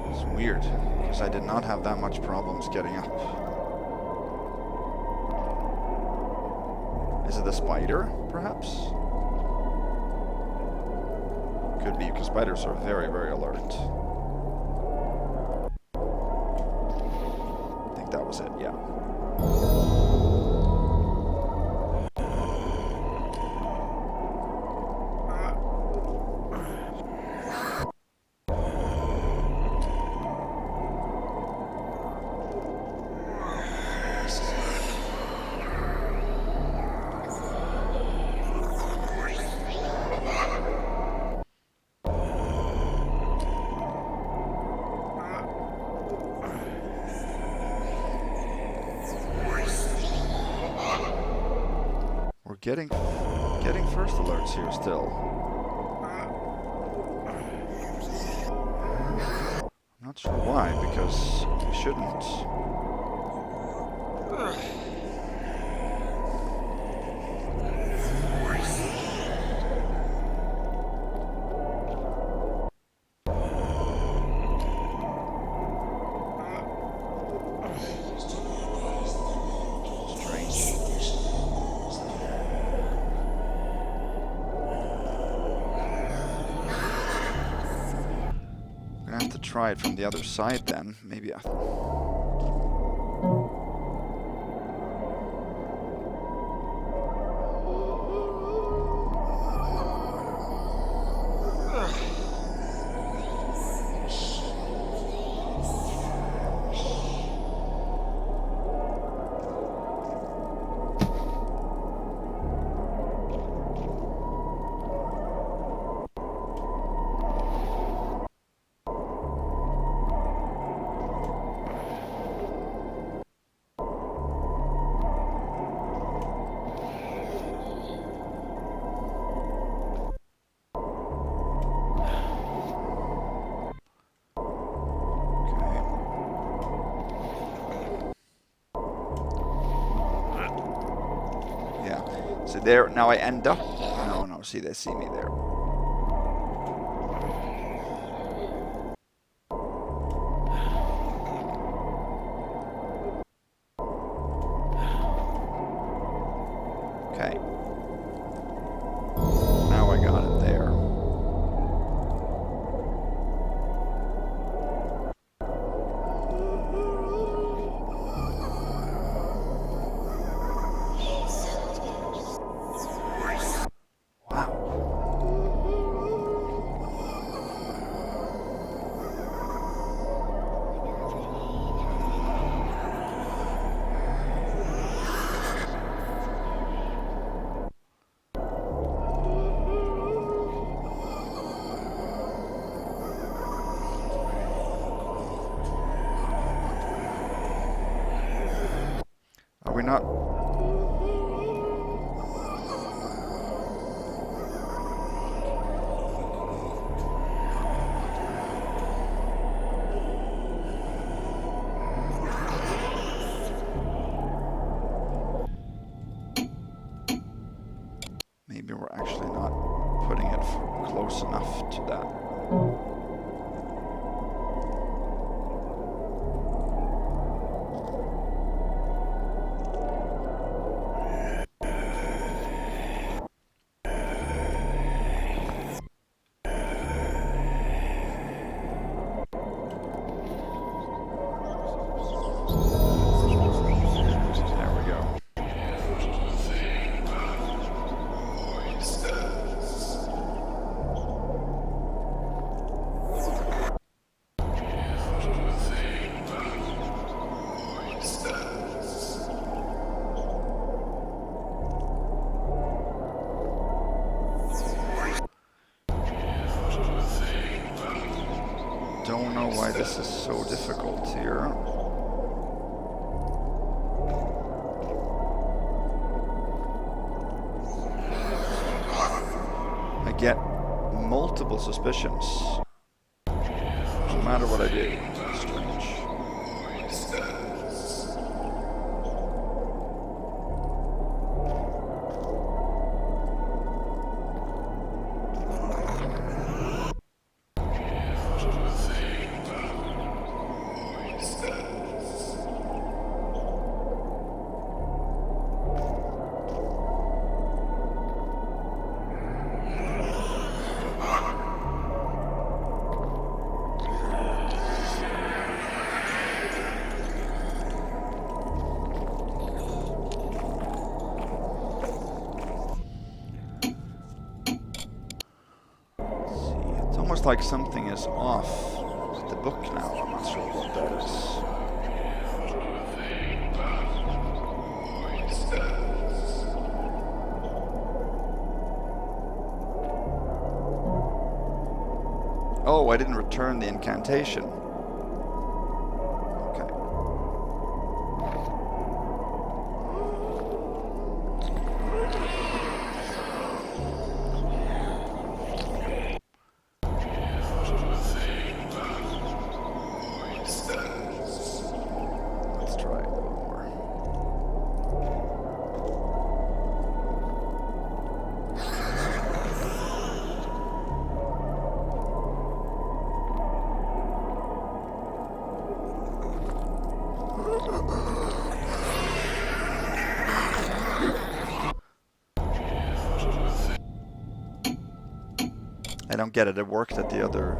It's weird, because I did not have that much problems getting up. Is it the spider, perhaps? Could be, because spiders are very, very alert. I think that was it, yeah. Getting first alerts here still. I'm not sure why, because we shouldn't. Try it from the other side then. Maybe I... So there, now I end up... No, see, they see me there. Okay. Now I got it there. Are we not? Maybe we're actually not putting it close enough to that. Don't know why this is so difficult here. I get multiple suspicions. No matter what I do. Strange. Almost like something is off with the book now. I'm not sure what that is. Oh, I didn't return the incantation. Okay. Let's try it a little more. I don't get it. It worked at the other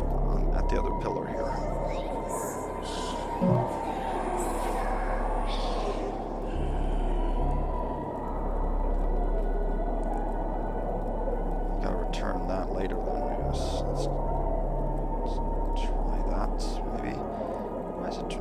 pillar here. Gotta return that later then, I guess. Let's try that, maybe. Why is it?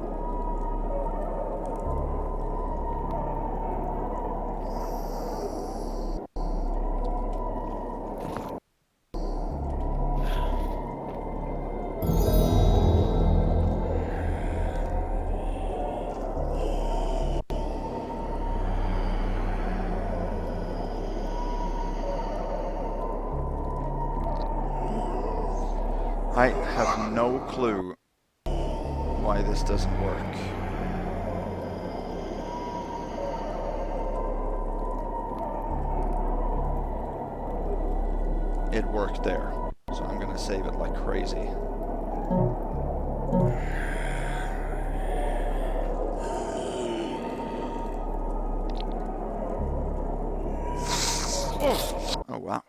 I have no clue why this doesn't work. It worked there, so I'm gonna save it like crazy. Oh wow.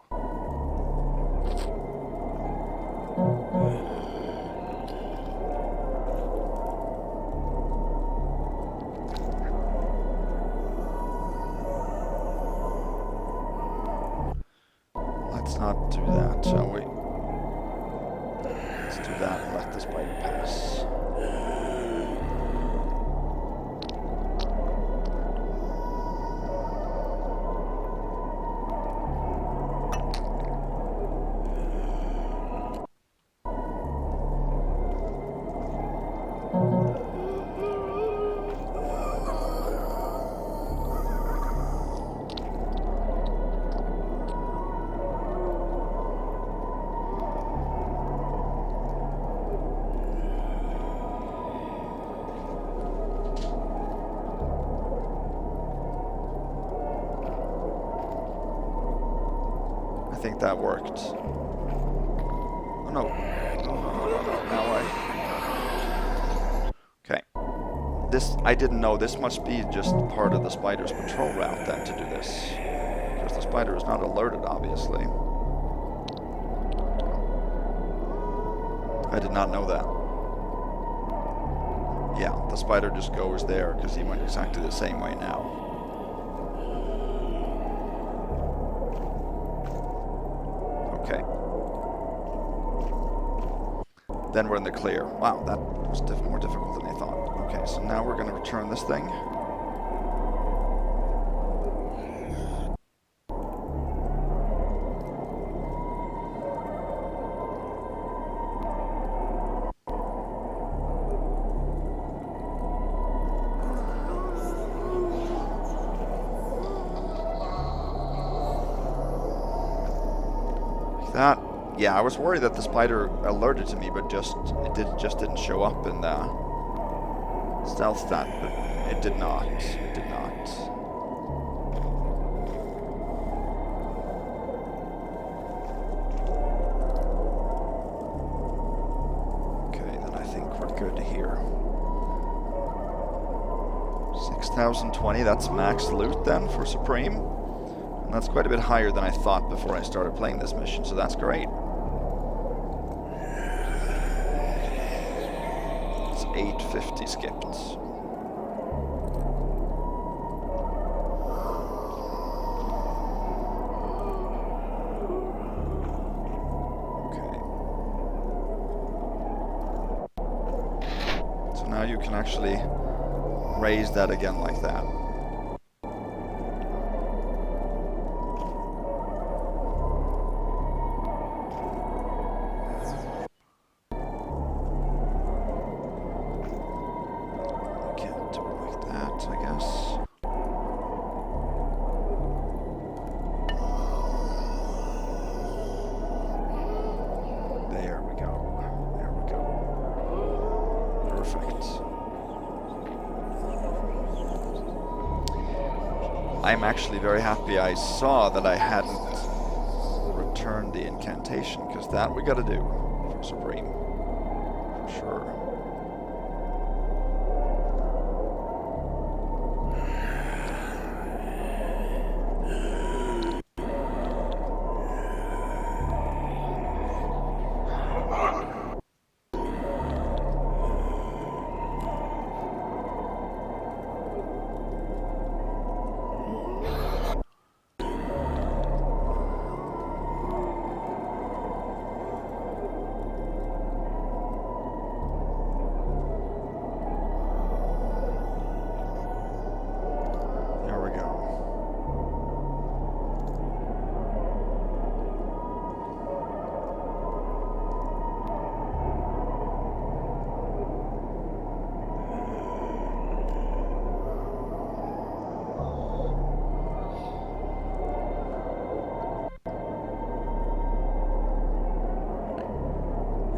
Let's not do that, shall we? Let's do that and let the spider pass. I think that worked. Oh no. No. Now okay. This, I didn't know. This must be just part of the spider's patrol route then to do this. Because the spider is not alerted, obviously. I did not know that. Yeah, the spider just goes there because he went exactly the same way now. Okay. Then we're in the clear. Wow, that was more difficult than I thought. Okay, so now we're going to return this thing. Like that. Yeah, I was worried that the spider alerted to me, but just didn't show up in the stealth stat, but it did not. It did not. Okay, then I think we're good here. 6,020, that's max loot then for Supreme. And that's quite a bit higher than I thought before I started playing this mission, so that's great. It's 850 skipped. Okay. So now you can actually raise that again like that. Can't do it like that, I guess. There we go. There we go. Perfect. I'm actually very happy I saw that I hadn't returned the incantation, because that we gotta do for Supreme. For sure.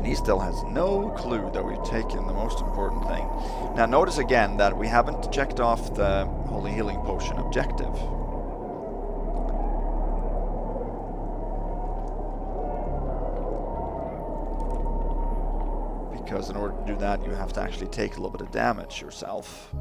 He still has no clue that we've taken the most important thing. Now notice again that we haven't checked off the Holy Healing Potion objective. Because in order to do that, you have to actually take a little bit of damage yourself.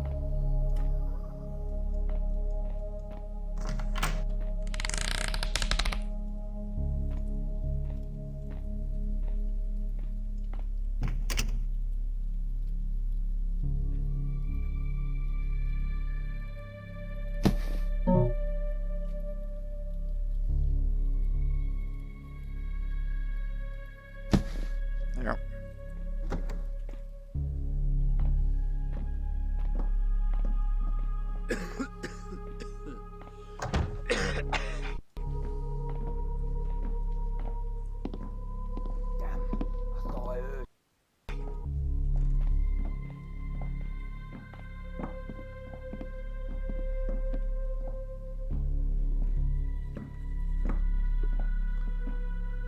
There.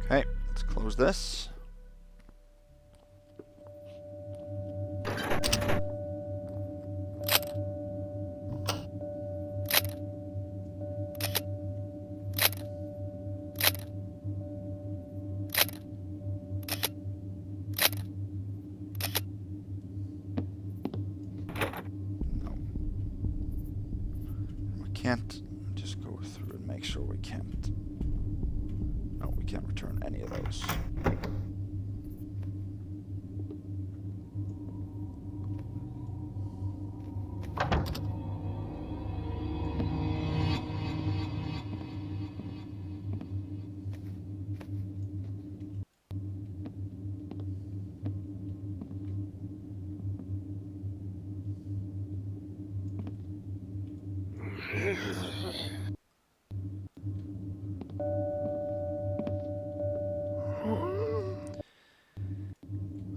Okay, let's close this. No. We can't just go through and make sure we can't. No, we can't return any of those.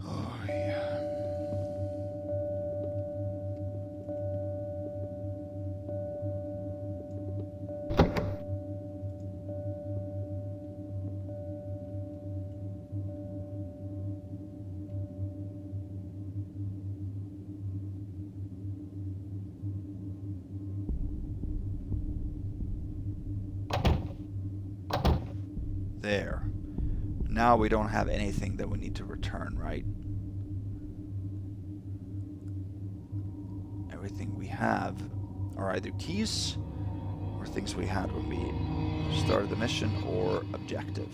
Oh, yeah. There. Now we don't have anything that we need to return, right? Everything we have are either keys or things we had when we started the mission or objective.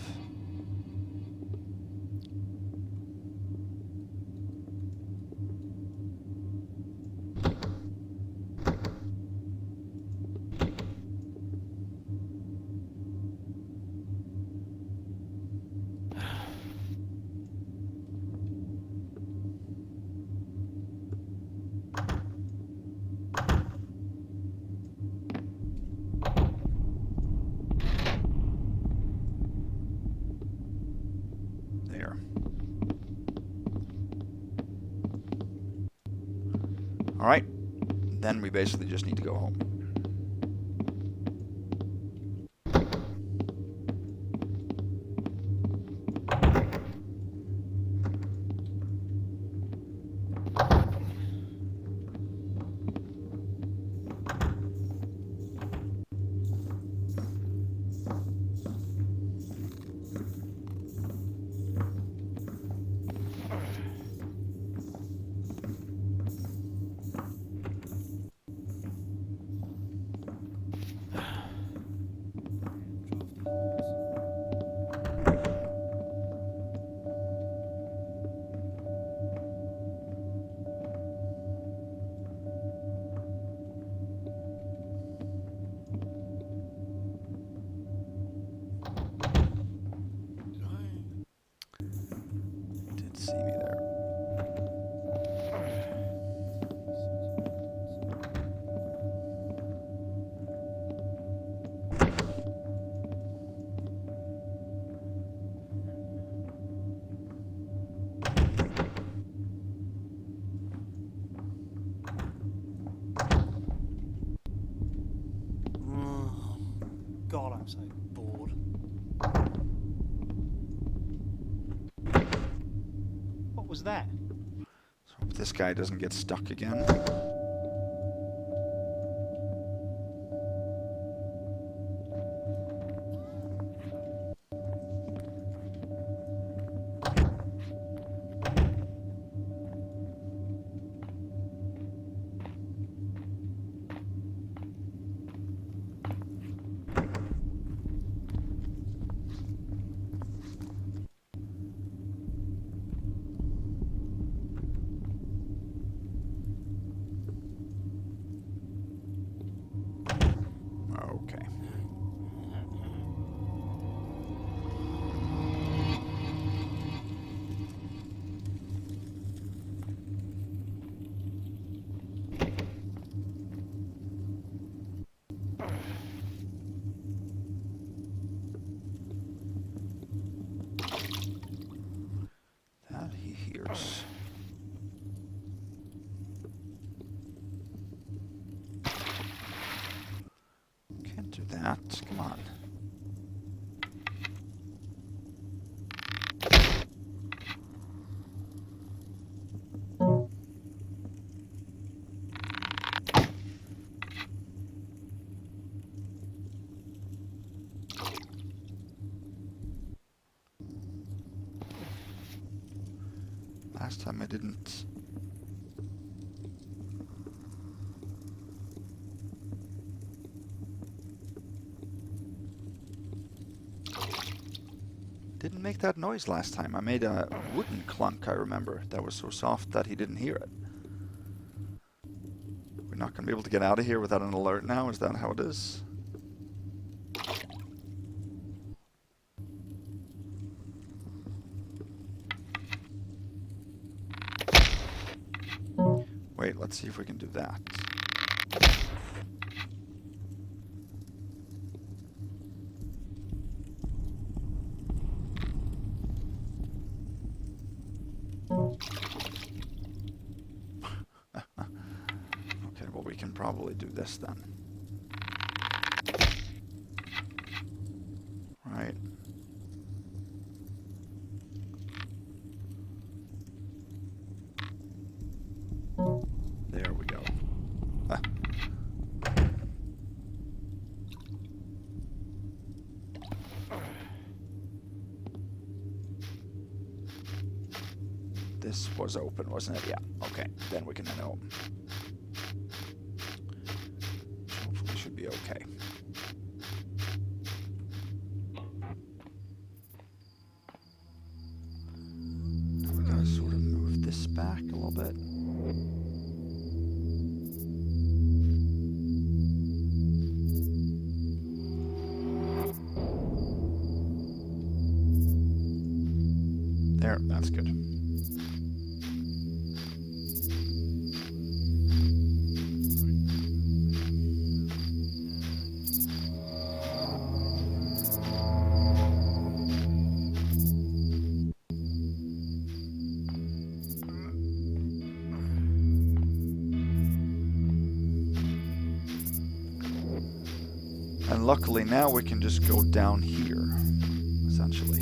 Alright, then we basically just need to go home. Did see me there. God, I'm so bored. What was that? So hope this guy doesn't get stuck again. Okay. That he hears. Can't do that. Come on. Last time I didn't. Didn't make that noise last time. I made a wooden clunk, I remember. That was so soft that he didn't hear it. We're not going to be able to get out of here without an alert now? Is that how it is? Wait, let's see if we can do that. Okay, well we can probably do this then. Right. There we go. Ah. This was open, wasn't it? Yeah. Okay. Then we can know. Hopefully should be okay. We're gonna sort of move this back a little bit. There, that's good. And luckily now we can just go down here, essentially.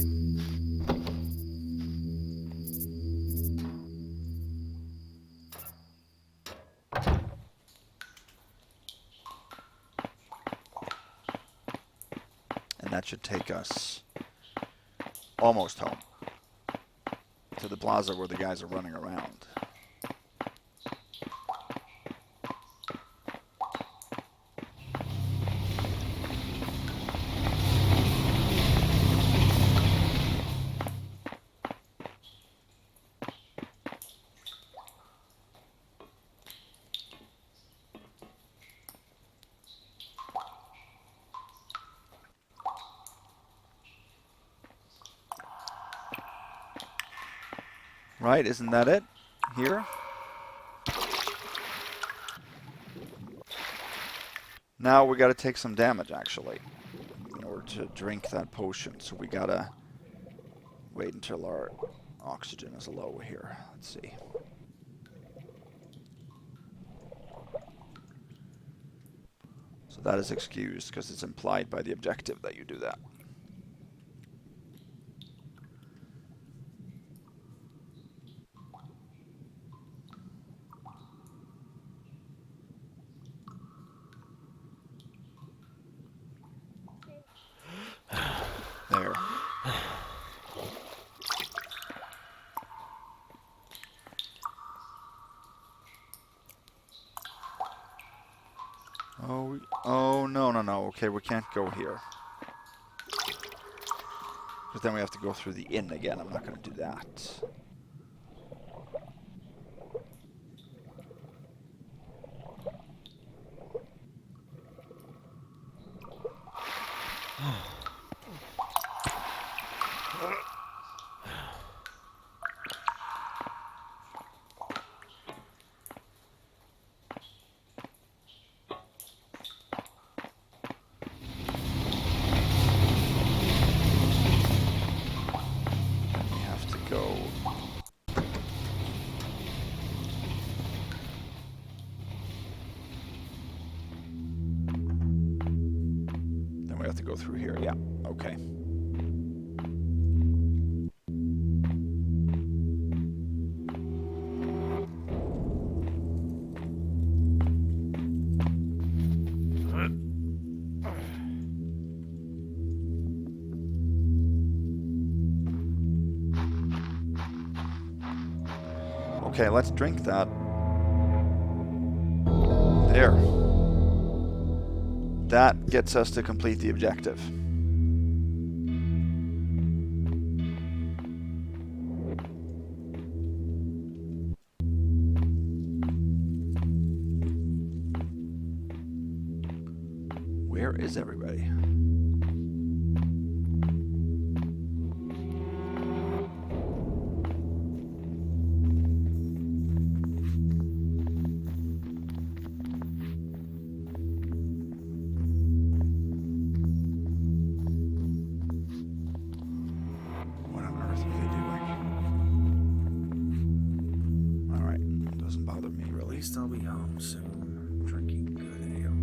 And that should take us almost home to the plaza where the guys are running around. Right, isn't that it? Here? Now we gotta take some damage, actually, in order to drink that potion. So we gotta wait until our oxygen is low here. Let's see. So that is excused, because it's implied by the objective that you do that. There. Oh, no. Okay, we can't go here. Because then we have to go through the inn again. I'm not going to do that. Go through here, yeah, okay. Okay, let's drink that. There. That gets us to complete the objective. Where is everybody? I'll be home soon, drinking good ale,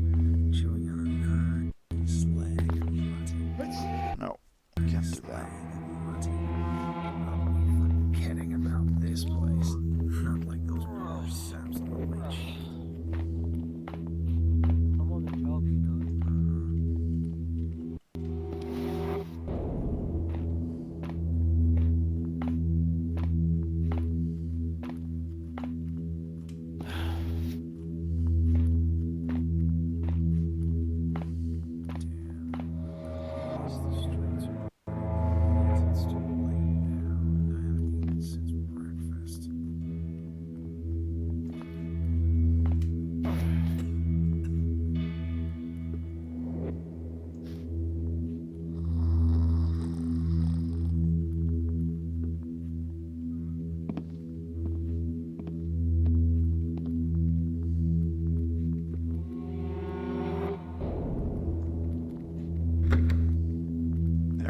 chewing on a nice leg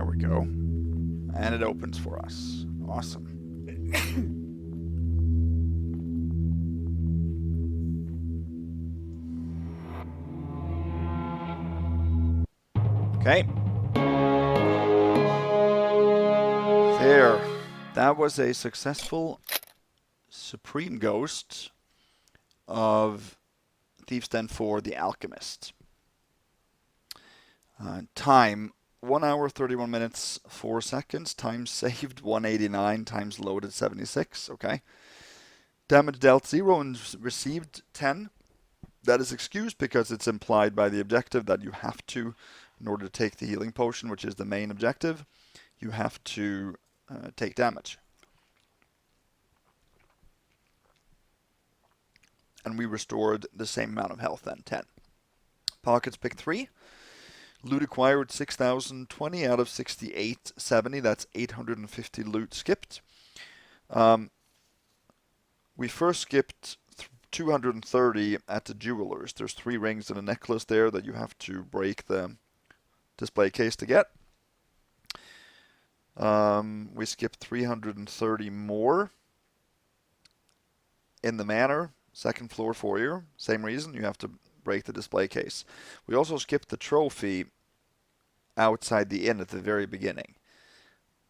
There we go. And it opens for us. Awesome. Okay. There. That was a successful Supreme Ghost of Thieves' Den 4, the Alchemist. Time, 1 hour, 31 minutes, 4 seconds. Time saved, 189. Times loaded, 76. Okay. Damage dealt, 0 and received, 10. That is excused because it's implied by the objective that you have to, in order to take the healing potion, which is the main objective, you have to take damage. And we restored the same amount of health then, 10. Pockets pick 3. Loot acquired 6,020 out of 6870. That's 850 loot skipped. We first skipped 230 at the jewelers. There's 3 rings and a necklace there that you have to break the display case to get. We skipped 330 more in the Manor, second floor foyer. Same reason, you have to break the display case. We also skipped the trophy outside the inn at the very beginning,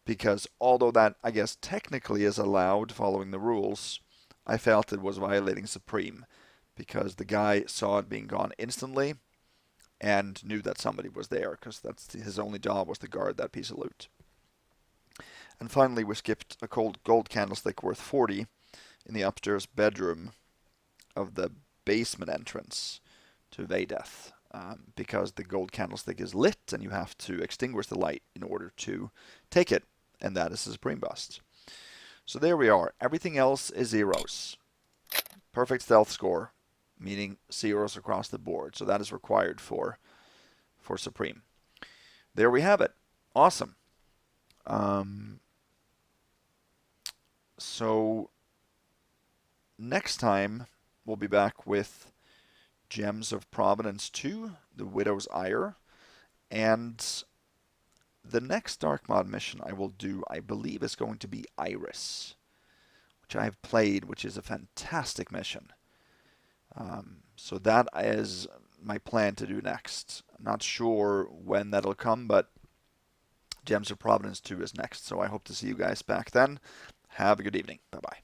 because although that, I guess, technically is allowed following the rules, I felt it was violating Supreme, because the guy saw it being gone instantly and knew that somebody was there, because that's his only job was to guard that piece of loot. And finally, we skipped a gold candlestick worth 40 in the upstairs bedroom of the basement entrance to Vaydeth, because the gold candlestick is lit and you have to extinguish the light in order to take it, and that is a Supreme bust. So there we are. Everything else is zeros. Perfect stealth score, meaning zeros across the board. So that is required for Supreme. There we have it. Awesome. So next time we'll be back with Gems of Provenance 2, the Widow's Ire, and the next Dark Mod mission I will do, I believe, is going to be Iris, which I have played, which is a fantastic mission. So that is my plan to do next. I'm not sure when that'll come, but Gems of Provenance 2 is next. So I hope to see you guys back then. Have a good evening. Bye-bye.